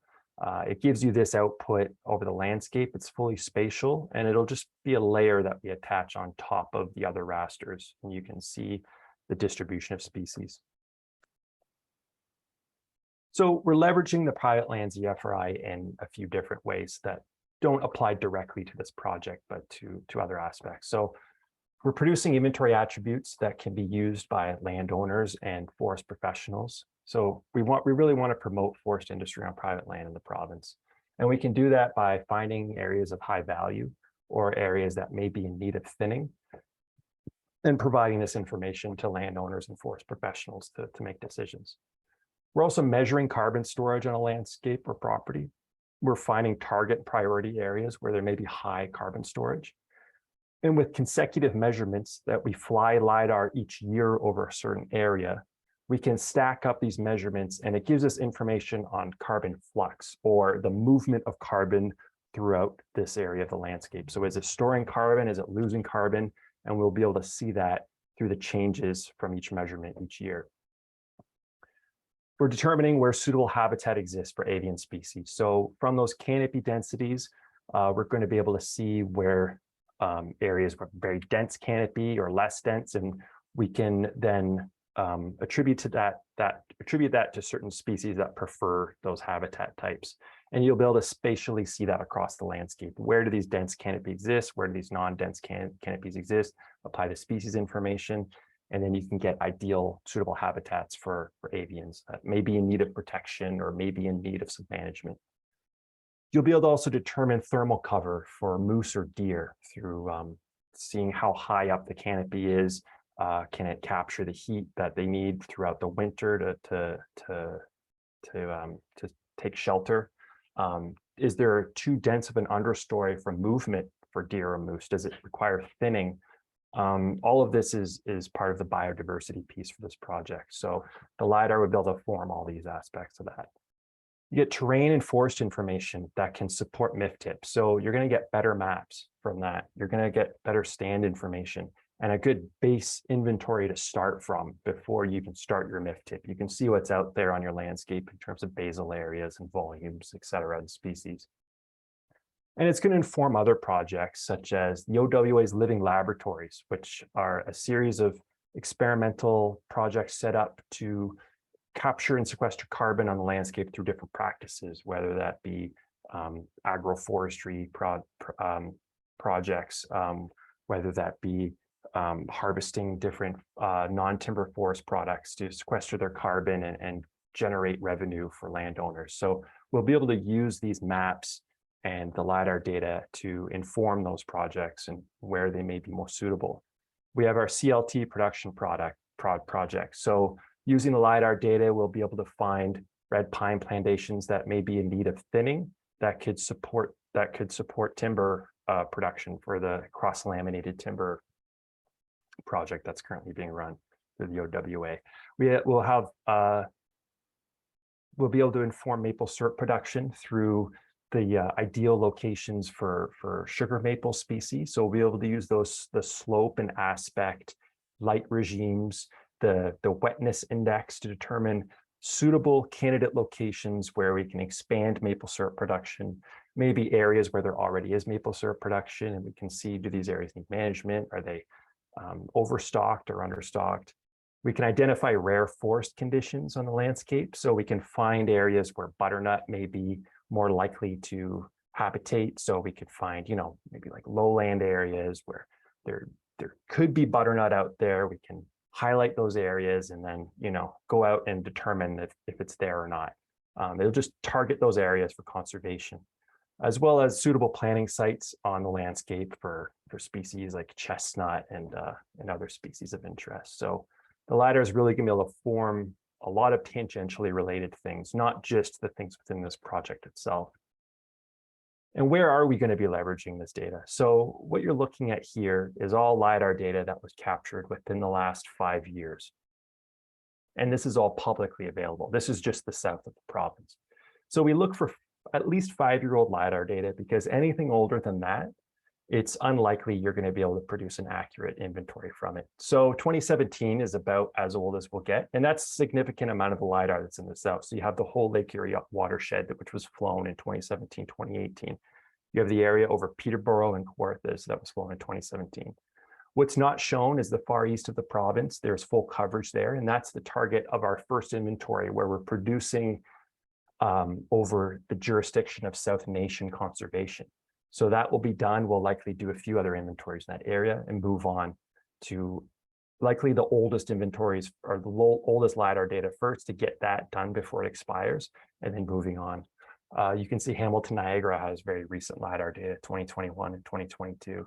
it gives you this output over the landscape. It's fully spatial, and it'll just be a layer that we attach on top of the other rasters. And you can see the distribution of species. So we're leveraging the private lands EFRI in a few different ways that don't apply directly to this project, but to other aspects. So we're producing inventory attributes that can be used by landowners and forest professionals. So we really want to promote forest industry on private land in the province. And we can do that by finding areas of high value or areas that may be in need of thinning, and providing this information to landowners and forest professionals to make decisions. We're also measuring carbon storage on a landscape or property. We're finding target priority areas where there may be high carbon storage. And with consecutive measurements that we fly LiDAR each year over a certain area, we can stack up these measurements, and it gives us information on carbon flux, or the movement of carbon throughout this area of the landscape. So is it storing carbon? Is it losing carbon? And we'll be able to see that through the changes from each measurement each year. We're determining where suitable habitat exists for avian species. So from those canopy densities, we're going to be able to see where areas with very dense canopy or less dense, and we can then attribute that to certain species that prefer those habitat types. And you'll be able to spatially see that across the landscape. Where do these dense canopies exist? Where do these non-dense canopies exist? Apply the species information, and then you can get ideal suitable habitats for avians that may be in need of protection or may be in need of some management. You'll be able to also determine thermal cover for moose or deer through seeing how high up the canopy is. Can it capture the heat that they need throughout the winter to take shelter? Is there too dense of an understory for movement for deer or moose? Does it require thinning? All of this is part of the biodiversity piece for this project. So the LiDAR would be able to form all these aspects of that. You get terrain and forest information that can support MIFTIP. So you're going to get better maps from that. You're going to get better stand information and a good base inventory to start from before you can start your MIFTIP. You can see what's out there on your landscape in terms of basal areas and volumes, et cetera, and species. And it's going to inform other projects such as the OWA's Living Laboratories, which are a series of experimental projects set up to capture and sequester carbon on the landscape through different practices, whether that be agroforestry projects, whether that be harvesting different non-timber forest products to sequester their carbon and generate revenue for landowners. So we'll be able to use these maps and the LiDAR data to inform those projects and where they may be more suitable. We have our CLT production project. So using the LiDAR data, we'll be able to find red pine plantations that may be in need of thinning that could support timber production for the cross-laminated timber project that's currently being run through the OWA. We'll be able to inform maple syrup production through the ideal locations for sugar maple species. So we'll be able to use the slope and aspect, light regimes, the wetness index to determine suitable candidate locations where we can expand maple syrup production, maybe areas where there already is maple syrup production, and we can see, do these areas need management? Are they overstocked or understocked? We can identify rare forest conditions on the landscape, so we can find areas where butternut may be more likely to habitate. So we could find, maybe like lowland areas where there could be butternut out there. We can highlight those areas and then, go out and determine if it's there or not. It'll just target those areas for conservation, as well as suitable planting sites on the landscape for species like chestnut and other species of interest. So the LiDAR is really going to be able to form a lot of tangentially related things, not just the things within this project itself. And where are we going to be leveraging this data? So what you're looking at here is all LiDAR data that was captured within the last 5 years. And this is all publicly available. This is just the south of the province. So we look for at least 5-year-old LiDAR data, because anything older than that, it's unlikely you're going to be able to produce an accurate inventory from it. So 2017 is about as old as we'll get, and that's a significant amount of the LiDAR that's in the south. So you have the whole Lake Erie watershed, which was flown in 2017, 2018. You have the area over Peterborough and Kawarthas that was flown in 2017. What's not shown is the far east of the province. There's full coverage there, and that's the target of our first inventory, where we're producing over the jurisdiction of South Nation Conservation. So that will be done. We'll likely do a few other inventories in that area and move on to likely the oldest inventories or the oldest LiDAR data first, to get that done before it expires, and then moving on. You can see Hamilton Niagara has very recent LiDAR data, 2021 and 2022.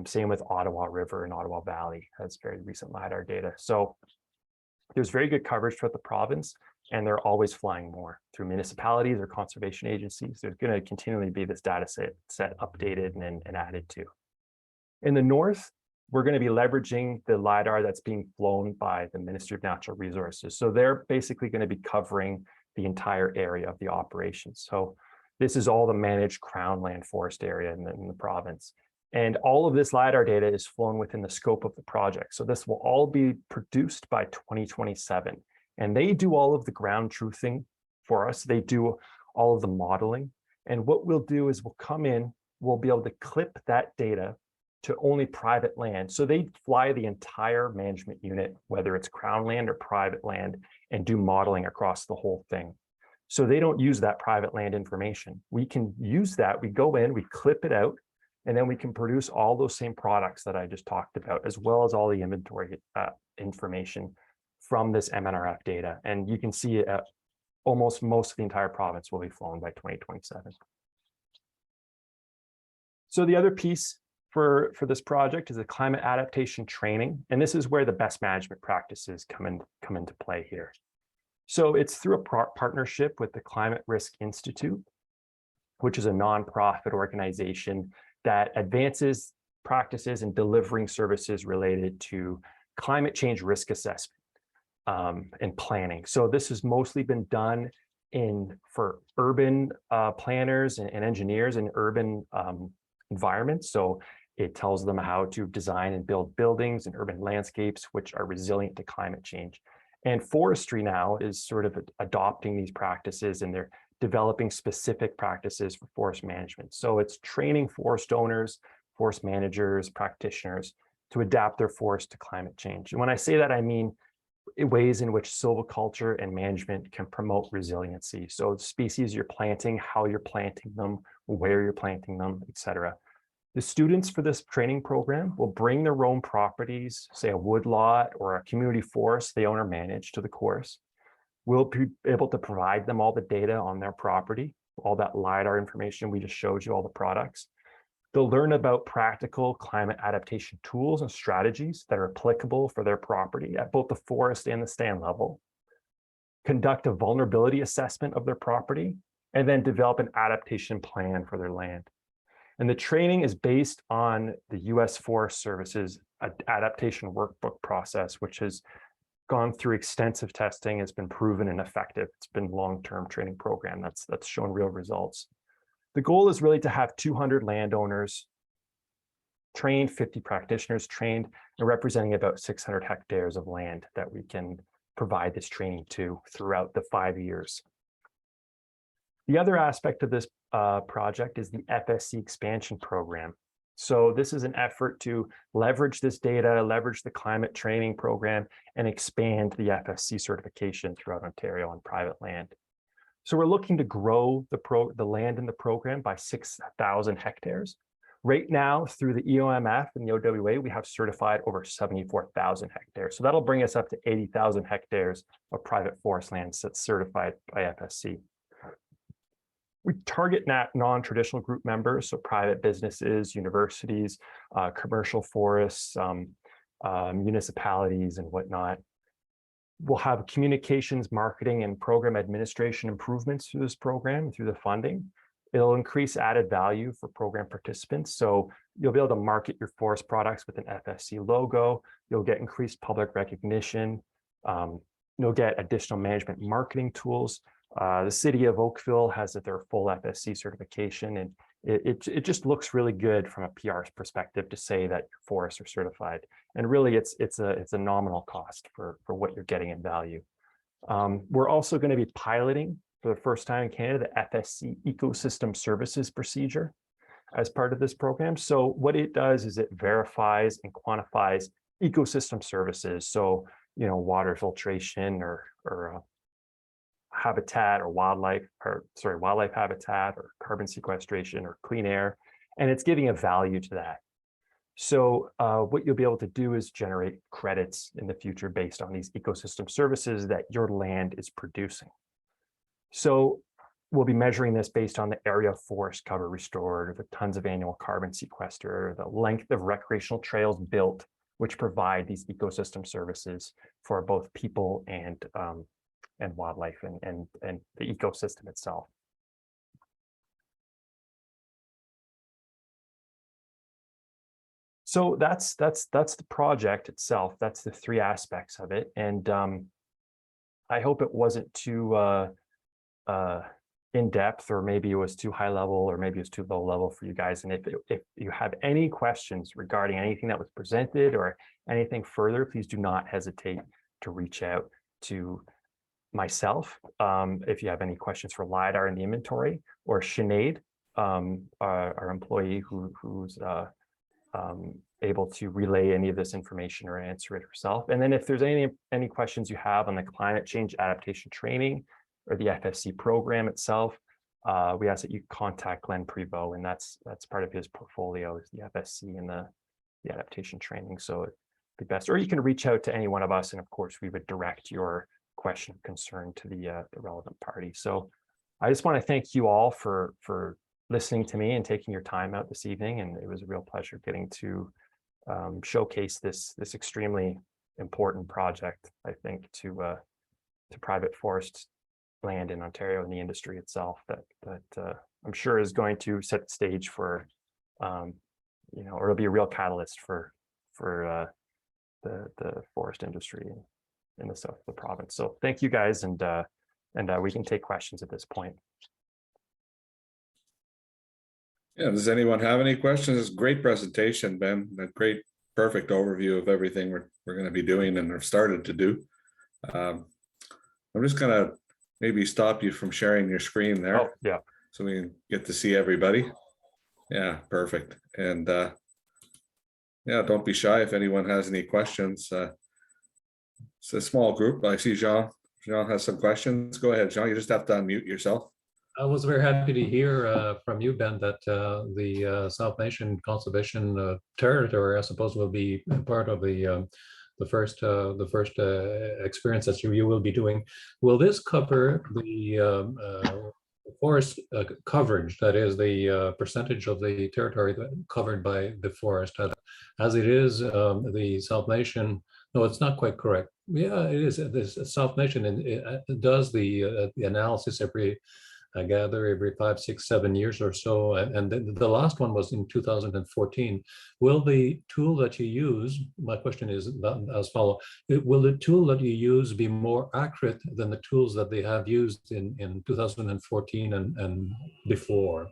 Same with Ottawa River and Ottawa Valley has very recent LiDAR data. So there's very good coverage throughout the province, and they're always flying more through municipalities or conservation agencies. There's going to continually be this data set updated and added to. In the north, we're going to be leveraging the LiDAR that's being flown by the Ministry of Natural Resources. So they're basically going to be covering the entire area of the operations. So this is all the managed Crown land forest area in the province. And all of this LiDAR data is flown within the scope of the project. So this will all be produced by 2027. And they do all of the ground truthing for us. They do all of the modeling. And what we'll do is we'll come in, we'll be able to clip that data to only private land. So they fly the entire management unit, whether it's crown land or private land, and do modeling across the whole thing. So they don't use that private land information. We can use that, we go in, we clip it out, and then we can produce all those same products that I just talked about, as well as all the inventory information from this MNRF data. And you can see almost most of the entire province will be flown by 2027. So the other piece for this project is the climate adaptation training. And this is where the best management practices come into play here. So it's through a partnership with the Climate Risk Institute, which is a nonprofit organization that advances practices in delivering services related to climate change risk assessment and planning. So this has mostly been done for urban planners and engineers in urban environments. So it tells them how to design and build buildings and urban landscapes which are resilient to climate change. And forestry now is sort of adopting these practices, and they're developing specific practices for forest management. So it's training forest owners, forest managers, practitioners to adapt their forest to climate change. And when I say that, I mean ways in which silviculture and management can promote resiliency. So species you're planting, how you're planting them, where you're planting them, et cetera. The students for this training program will bring their own properties, say a woodlot or a community forest they own or manage, to the course. We'll be able to provide them all the data on their property, all that LiDAR information we just showed you, all the products. They'll learn about practical climate adaptation tools and strategies that are applicable for their property at both the forest and the stand level. Conduct a vulnerability assessment of their property, and then develop an adaptation plan for their land. And the training is based on the U.S. Forest Service's adaptation workbook process, which has gone through extensive testing. It's been proven and effective. It's been a long-term training program that's shown real results. The goal is really to have 200 landowners trained, 50 practitioners trained, and representing about 600 hectares of land that we can provide this training to throughout the 5 years. The other aspect of this project is the FSC expansion program. So this is an effort to leverage this data, leverage the climate training program, and expand the FSC certification throughout Ontario on private land. So we're looking to grow the land in the program by 6,000 hectares. Right now, through the EOMF and the OWA, we have certified over 74,000 hectares. So that'll bring us up to 80,000 hectares of private forest lands that's certified by FSC. We target non-traditional group members, so private businesses, universities, commercial forests, municipalities, and whatnot. We'll have communications, marketing, and program administration improvements through this program, through the funding. It'll increase added value for program participants. So you'll be able to market your forest products with an FSC logo. You'll get increased public recognition. You'll get additional management marketing tools. The city of Oakville has their full FSC certification, and it just looks really good from a PR perspective to say that your forests are certified. And really, it's a nominal cost for what you're getting in value. We're also going to be piloting for the first time in Canada the FSC ecosystem services procedure as part of this program. So what it does is it verifies and quantifies ecosystem services. So, you know, water filtration or habitat or wildlife habitat or carbon sequestration or clean air, and it's giving a value to that. So what you'll be able to do is generate credits in the future based on these ecosystem services that your land is producing. So we'll be measuring this based on the area of forest cover restored, or the tons of annual carbon sequestered, or the length of recreational trails built, which provide these ecosystem services for both people and wildlife and the ecosystem itself. So that's the project itself. That's the three aspects of it. And I hope it wasn't too in depth, or maybe it was too high level, or maybe it was too low level for you guys. And if you have any questions regarding anything that was presented or anything further, please do not hesitate to reach out to myself, if you have any questions for LiDAR in the inventory, or Sinead, our employee who's able to relay any of this information or answer it herself. And then if there's any questions you have on the climate change adaptation training or the FSC program itself, we ask that you contact Glenn Prevost, and that's part of his portfolio, is the FSC and the adaptation training. So it'd be best, or you can reach out to any one of us, and of course we would direct your question of concern to the relevant party. So I just want to thank you all for listening to me and taking your time out this evening, and it was a real pleasure getting to showcase this extremely important project, I think, to private forest land in Ontario and the industry itself, that I'm sure is going to set the stage for or it'll be a real catalyst for the forest industry in the south of the province. So thank you guys, and we can take questions at this point. Yeah, does anyone have any questions? Great presentation, Ben. A great, perfect overview of everything we're going to be doing and have started to do. I'm just going to maybe stop you from sharing your screen there. Oh, yeah. So we can get to see everybody. Yeah, perfect. And yeah, don't be shy if anyone has any questions. It's a small group. I see Jean. Jean has some questions. Go ahead, Jean. You just have to unmute yourself. I was very happy to hear from you, Ben, that the South Nation Conservation Territory, I suppose, will be part of the first experience that you will be doing. Will this cover the forest coverage, that is the percentage of the territory covered by the forest, as it is the South Nation? No, it's not quite correct. Yeah, it is. This South Nation it does the analysis I gather every 5, 6, 7 years or so, and the last one was in 2014. Will the tool that you use, my question is as follows, will the tool that you use be more accurate than the tools that they have used in 2014 and before?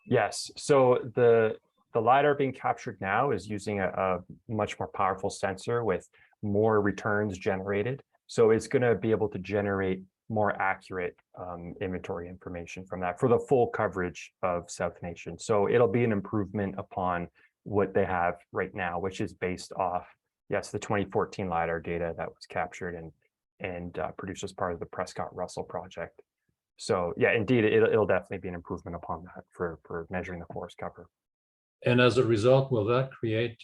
Yes, so the LiDAR being captured now is using a much more powerful sensor with more returns generated. So it's going to be able to generate more accurate inventory information from that for the full coverage of South Nation. So it'll be an improvement upon what they have right now, which is based off, yes, the 2014 LiDAR data that was captured and produced as part of the Prescott-Russell project. So yeah, indeed, it'll definitely be an improvement upon that for measuring the forest cover. And as a result, will that create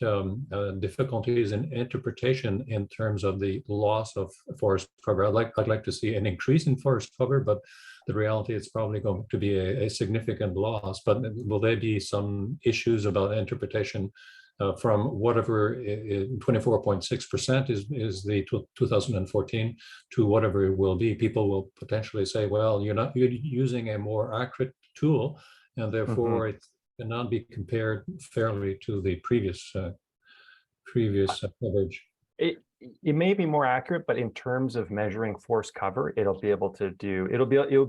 difficulties in interpretation in terms of the loss of forest cover? I'd like to see an increase in forest cover, but the reality is probably going to be a significant loss. But will there be some issues about interpretation from whatever 24.6% is the 2014 to whatever it will be? People will potentially say, well, you're using a more accurate tool, and therefore it's cannot be compared fairly to the previous coverage. It may be more accurate, but in terms of measuring forest cover, it'll be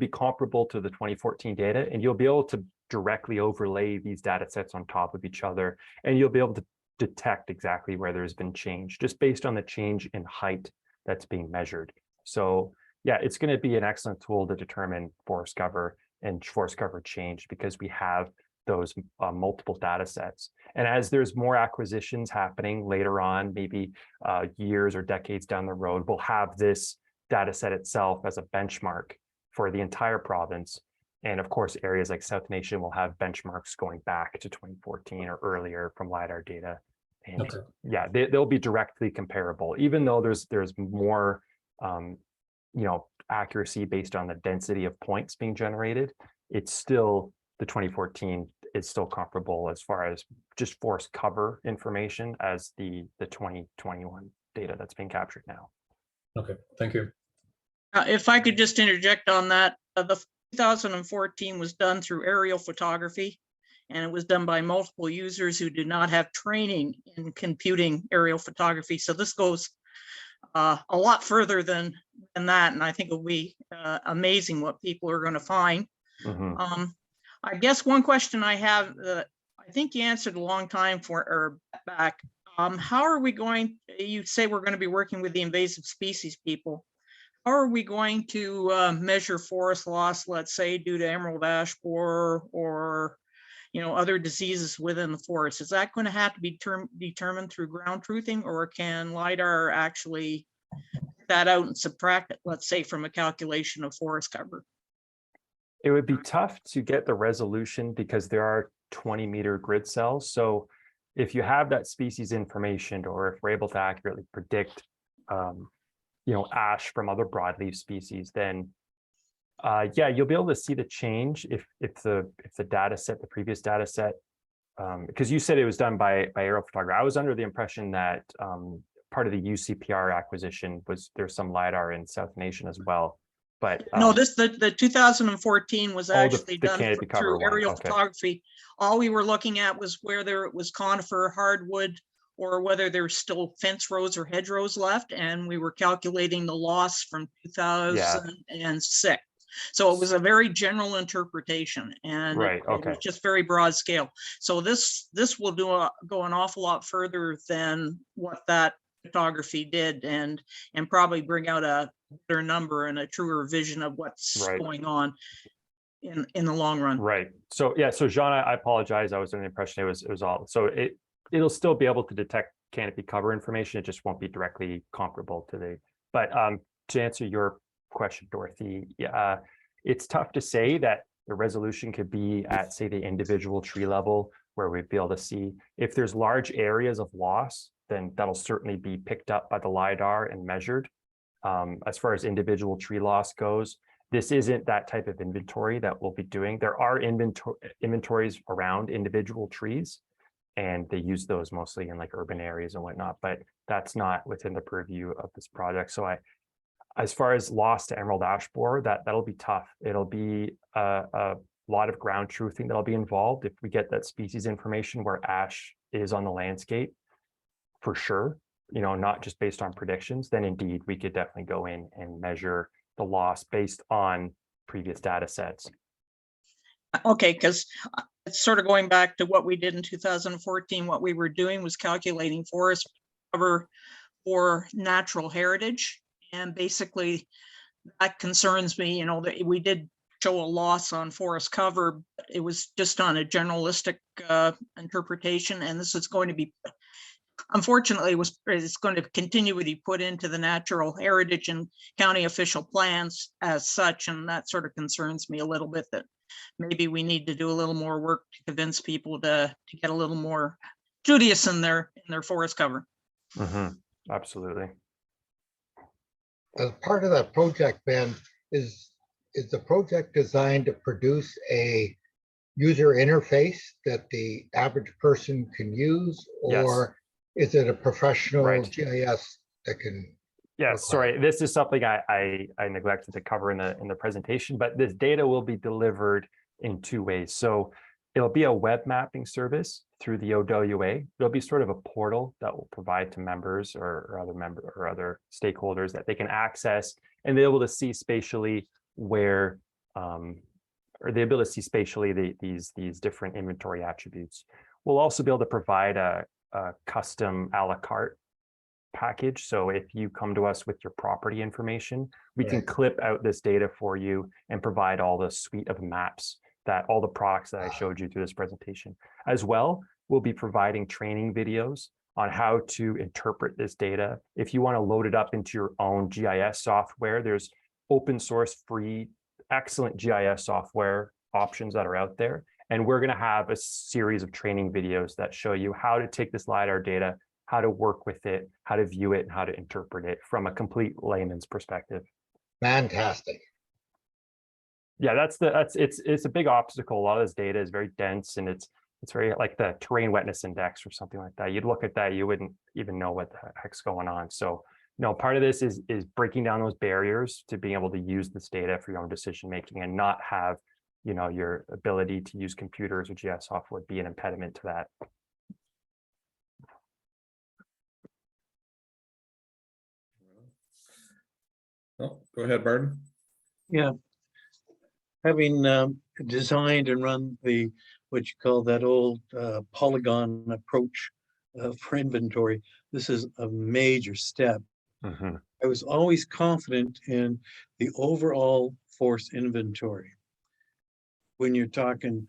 comparable to the 2014 data, and you'll be able to directly overlay these data sets on top of each other, and you'll be able to detect exactly where there's been change just based on the change in height that's being measured. So yeah, it's going to be an excellent tool to determine forest cover and forest cover change, because we have those multiple data sets. And as there's more acquisitions happening later on, maybe years or decades down the road, we'll have this data set itself as a benchmark for the entire province. And of course, areas like South Nation will have benchmarks going back to 2014 or earlier from LiDAR data. And okay, yeah, they'll be directly comparable, even though there's more accuracy based on the density of points being generated. It's still, the 2014 is still comparable as far as just forest cover information as the 2021 data that's being captured now. Okay, thank you. If I could just interject on that, the 2014 was done through aerial photography, and it was done by multiple users who did not have training in computing aerial photography. So this goes a lot further than that, and I think it'll be amazing what people are going to find. Mm-hmm. I guess one question I have, I think you answered a long time back. How are we going, you say we're going to be working with the invasive species people. how are we going to measure forest loss, let's say, due to emerald ash borer or, other diseases within the forest? Is that going to have to be determined through ground truthing, or can LiDAR actually put that out and subtract it, let's say, from a calculation of forest cover? It would be tough to get the resolution because there are 20-meter grid cells. So if you have that species information, or if we're able to accurately predict, ash from other broadleaf species, then yeah, you'll be able to see the change if the data set, the previous data set, because you said it was done by aerial photography. I was under the impression that part of the UCPR acquisition was there's some LiDAR in South Nation as well. But no, the 2014 was actually the done canopy cover through one, aerial okay. photography. All we were looking at was whether it was conifer, hardwood, or whether there's still fence rows or hedgerows left, and we were calculating the loss from 2006. So it was a very general interpretation, and Right, it okay. was just very broad scale. So this will go an awful lot further than what that photography did, and probably bring out a better number and a truer vision of what's Right. going on in the long run. Right. So yeah, so Jean, I apologize. I was under the impression it was all, so it'll still be able to detect canopy cover information. It just won't be directly comparable to the, but to answer your question, Dorothy, it's tough to say that the resolution could be at, say, the individual tree level, where we'd be able to see if there's large areas of loss, then that'll certainly be picked up by the LiDAR and measured. As far as individual tree loss goes, this isn't that type of inventory that we'll be doing. There are inventories around individual trees, and they use those mostly in like urban areas and whatnot, but that's not within the purview of this project. So as far as loss to emerald ash borer, that'll be tough. It'll be a lot of ground truthing that'll be involved if we get that species information where ash is on the landscape, for sure, not just based on predictions. Then indeed we could definitely go in and measure the loss based on previous data sets. Okay, because it's sort of going back to what we did in 2014. What we were doing was calculating forest cover for natural heritage, and basically that concerns me. That we did show a loss on forest cover, but it was just on a generalistic interpretation, and this is going to be, unfortunately, it's going to continue to be put into the natural heritage and county official plans as such, and that sort of concerns me a little bit, that maybe we need to do a little more work to convince people to get a little more studious in their forest cover. Absolutely. As part of that project, Ben, is the project designed to produce a user interface that the average person can use, or is it a professional GIS that can? Yeah, sorry, this is something I neglected to cover in the presentation, but this data will be delivered in two ways. So it'll be a web mapping service through the OWA. It'll be sort of a portal that will provide to members or other stakeholders that they can access, and they're able to see spatially where, or the ability to see spatially these different inventory attributes. We'll also be able to provide a custom a la carte package. So if you come to us with your property information, we can clip out this data for you and provide all the suite of maps, that all the products that I showed you through this presentation. As well, we'll be providing training videos on how to interpret this data. If you want to load it up into your own GIS software, there's open source, free, excellent GIS software options that are out there. And we're going to have a series of training videos that show you how to take this LiDAR data, how to work with it, how to view it, and how to interpret it from a complete layman's perspective. Fantastic. Yeah, it's a big obstacle. A lot of this data is very dense, and it's very like the terrain wetness index or something like that. You'd look at that, you wouldn't even know what the heck's going on. So no, part of this is breaking down those barriers to being able to use this data for your own decision making, and not have, your ability to use computers or GIS software be an impediment to that. Oh, go ahead, Barton. Yeah. Having designed and run what you call that old polygon approach for inventory, this is a major step I was always confident in the overall forest inventory. When you're talking,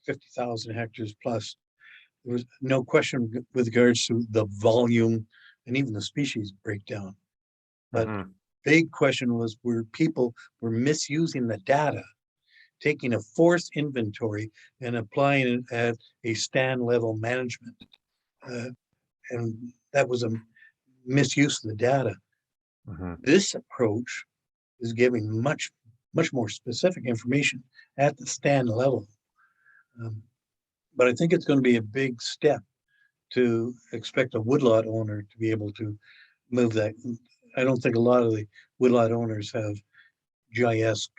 50,000 hectares plus, there was no question with regards to the volume and even the species breakdown. But Mhm. big question was where people were misusing the data, taking a forest inventory and applying it at a stand level management. And that was a misuse of the data. Mhm. This approach is giving much more specific information at the stand level. But I think it's going to be a big step to expect a woodlot owner to be able to move that. I don't think a lot of the woodlot owners have GIS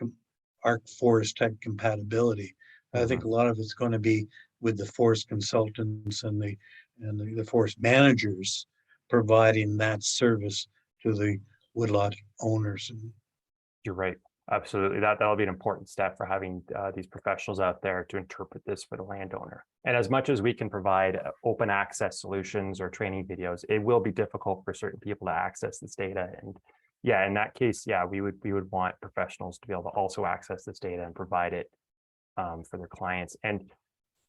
ARC forest type compatibility. I think a lot of it's going to be with the forest consultants and the forest managers providing that service to the woodlot owners. You're right. Absolutely. That'll be an important step for having these professionals out there to interpret this for the landowner. And as much as we can provide open access solutions or training videos, it will be difficult for certain people to access this data. And yeah, in that case, yeah, we would want professionals to be able to also access this data and provide it for their clients. And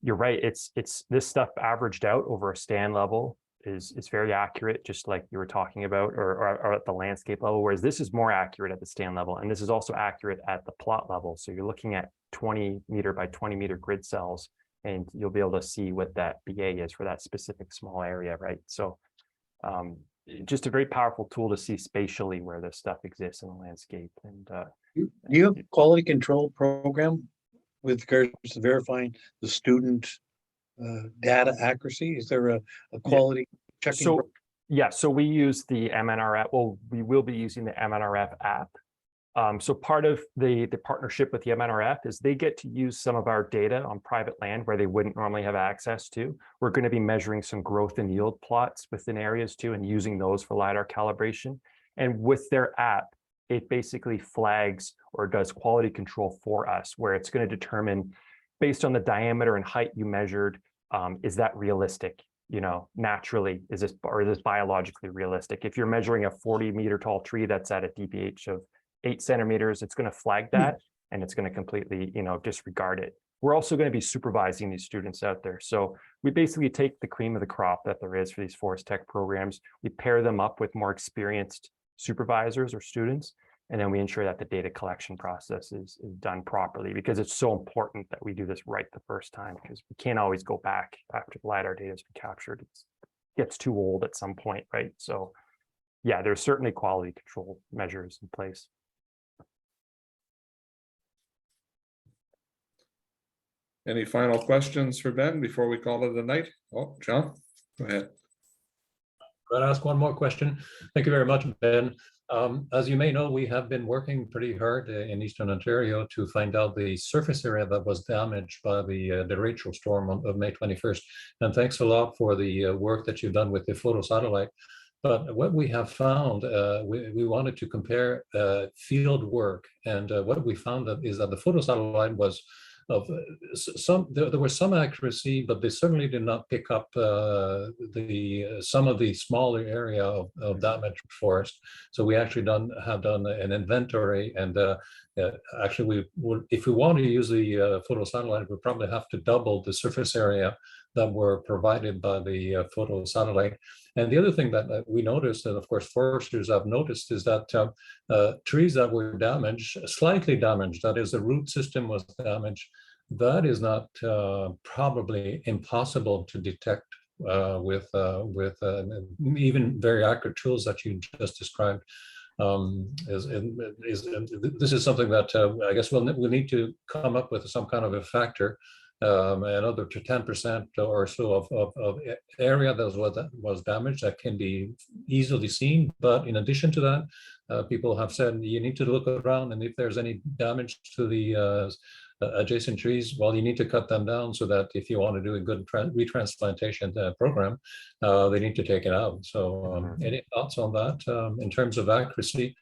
you're right. It's this stuff averaged out over a stand level is very accurate, just like you were talking about, or at the landscape level, whereas this is more accurate at the stand level. And this is also accurate at the plot level. So you're looking at 20 meter by 20 meter grid cells, and you'll be able to see what that BA is for that specific small area, right? So just a very powerful tool to see spatially where this stuff exists in the landscape. And Do you have a quality control program with regards to verifying the student data accuracy? Is there a quality checking? so yeah, so we use the MNRF. Well, we will be using the MNRF app. So part of the partnership with the MNRF is they get to use some of our data on private land where they wouldn't normally have access to. We're going to be measuring some growth and yield plots within areas too, and using those for LiDAR calibration. And with their app, it basically flags or does quality control for us, where it's going to determine based on the diameter and height you measured, is that realistic? Naturally, is this biologically realistic? If you're measuring a 40 meter tall tree that's at a DPH of 8 centimeters, it's going to flag that and it's going to completely, disregard it. We're also going to be supervising these students out there. So we basically take the cream of the crop that there is for these forest tech programs. We pair them up with more experienced supervisors or students, and then we ensure that the data collection process is done properly, because it's so important that we do this right the first time, because we can't always go back after the LiDAR data has been captured. It gets too old at some point, right? So yeah, there's certainly quality control measures in place. Any final questions for Ben before we call it a night? Oh, John, go ahead. I'll ask one more question. Thank you very much, Ben. As you may know, we have been working pretty hard in Eastern Ontario to find out the surface area that was damaged by the Rachel storm of May 21st. And thanks a lot for the work that you've done with the photo satellite. But what we have found, we wanted to compare field work, and what we found is that the photo satellite was of there was some accuracy, but they certainly did not pick up some of the smaller area of damaged forest. So we actually have done an inventory, and actually we would, if we want to use the photo satellite, we probably have to double the surface area that were provided by the photo satellite. And the other thing that we noticed, and of course foresters have noticed, is that trees that were damaged, slightly damaged, that is the root system was damaged, that is not probably impossible to detect with even very accurate tools that you just described. This is something that I guess we'll need to come up with some kind of a factor, another to 10% or so of area that was damaged that can be easily seen. But in addition to that, people have said you need to look around, and if there's any damage to the adjacent trees, well, you need to cut them down, so that if you want to do a good retransplantation program, they need to take it out. So any thoughts on that in terms of accuracy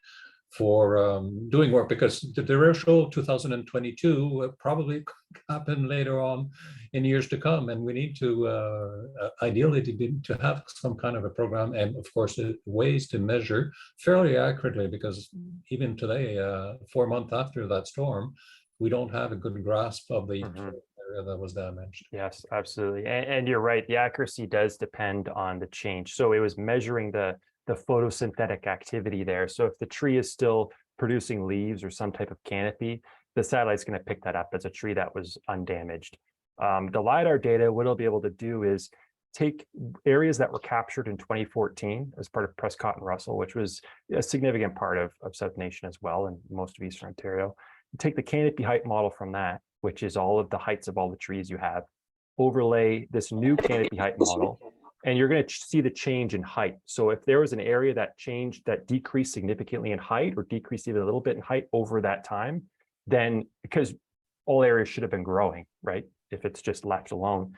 doing work, because the real show 2022 will probably happen later on in years to come, and we need to ideally to have some kind of a program, and of course ways to measure fairly accurately, because even today, 4 months after that storm, we don't have a good grasp of the area that was damaged. Yes, absolutely. And you're right. The accuracy does depend on the change. So it was measuring the photosynthetic activity there. So if the tree is still producing leaves or some type of canopy, the satellite's going to pick that up as a tree that was undamaged. The LiDAR data, what it'll be able to do is take areas that were captured in 2014 as part of Prescott and Russell, which was a significant part of South Nation as well, and most of Eastern Ontario. Take the canopy height model from that, which is all of the heights of all the trees you have, overlay this new canopy height model, and you're going to see the change in height. So if there was an area that changed, that decreased significantly in height or decreased even a little bit in height over that time, then because all areas should have been growing, right? If it's just left alone,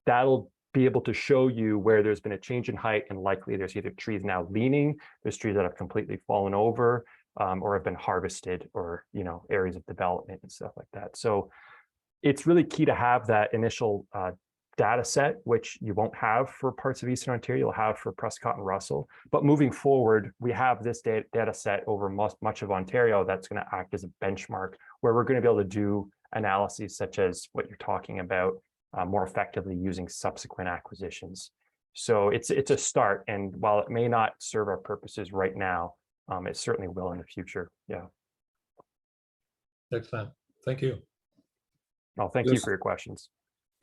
that'll be able to show you where there's been a change in height, and likely there's either trees now leaning, there's trees that have completely fallen over, or have been harvested, or, you know, areas of development and stuff like that. So it's really key to have that initial data set, which you won't have for parts of Eastern Ontario, you'll have for Prescott and Russell. But moving forward, we have this data set over much of Ontario that's going to act as a benchmark, where we're going to be able to do analyses such as what you're talking about more effectively using subsequent acquisitions. So it's a start, and while it may not serve our purposes right now, it certainly will in the future. Yeah. Excellent. Thank you. Well, thank you for your questions.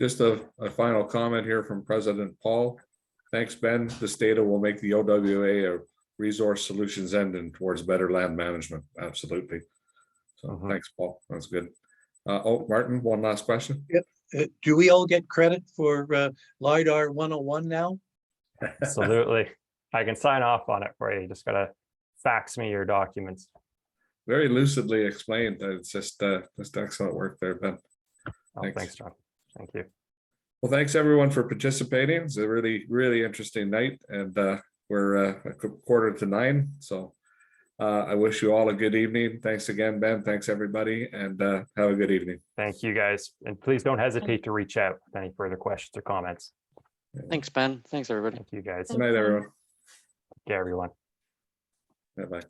Just a final comment here from President Paul. Thanks, Ben. This data will make the OWA a resource solutions engine towards better land management. Absolutely. So thanks, Paul. That's good. Oh, Martin, one last question. Yep. Do we all get credit for LiDAR 101 now? Absolutely. I can sign off on it for you. You just got to fax me your documents. Very lucidly explained. It's just excellent work there, Ben. Oh, thanks, John. Thank you. Well, thanks everyone for participating. It's a really, really interesting night, and we're a 8:45. So I wish you all a good evening. Thanks again, Ben. Thanks everybody, and have a good evening. Thank you, guys. And please don't hesitate to reach out with any further questions or comments. Thanks, Ben. Thanks, everybody. Thank you, guys. Good night, everyone. Okay, everyone. Bye-bye.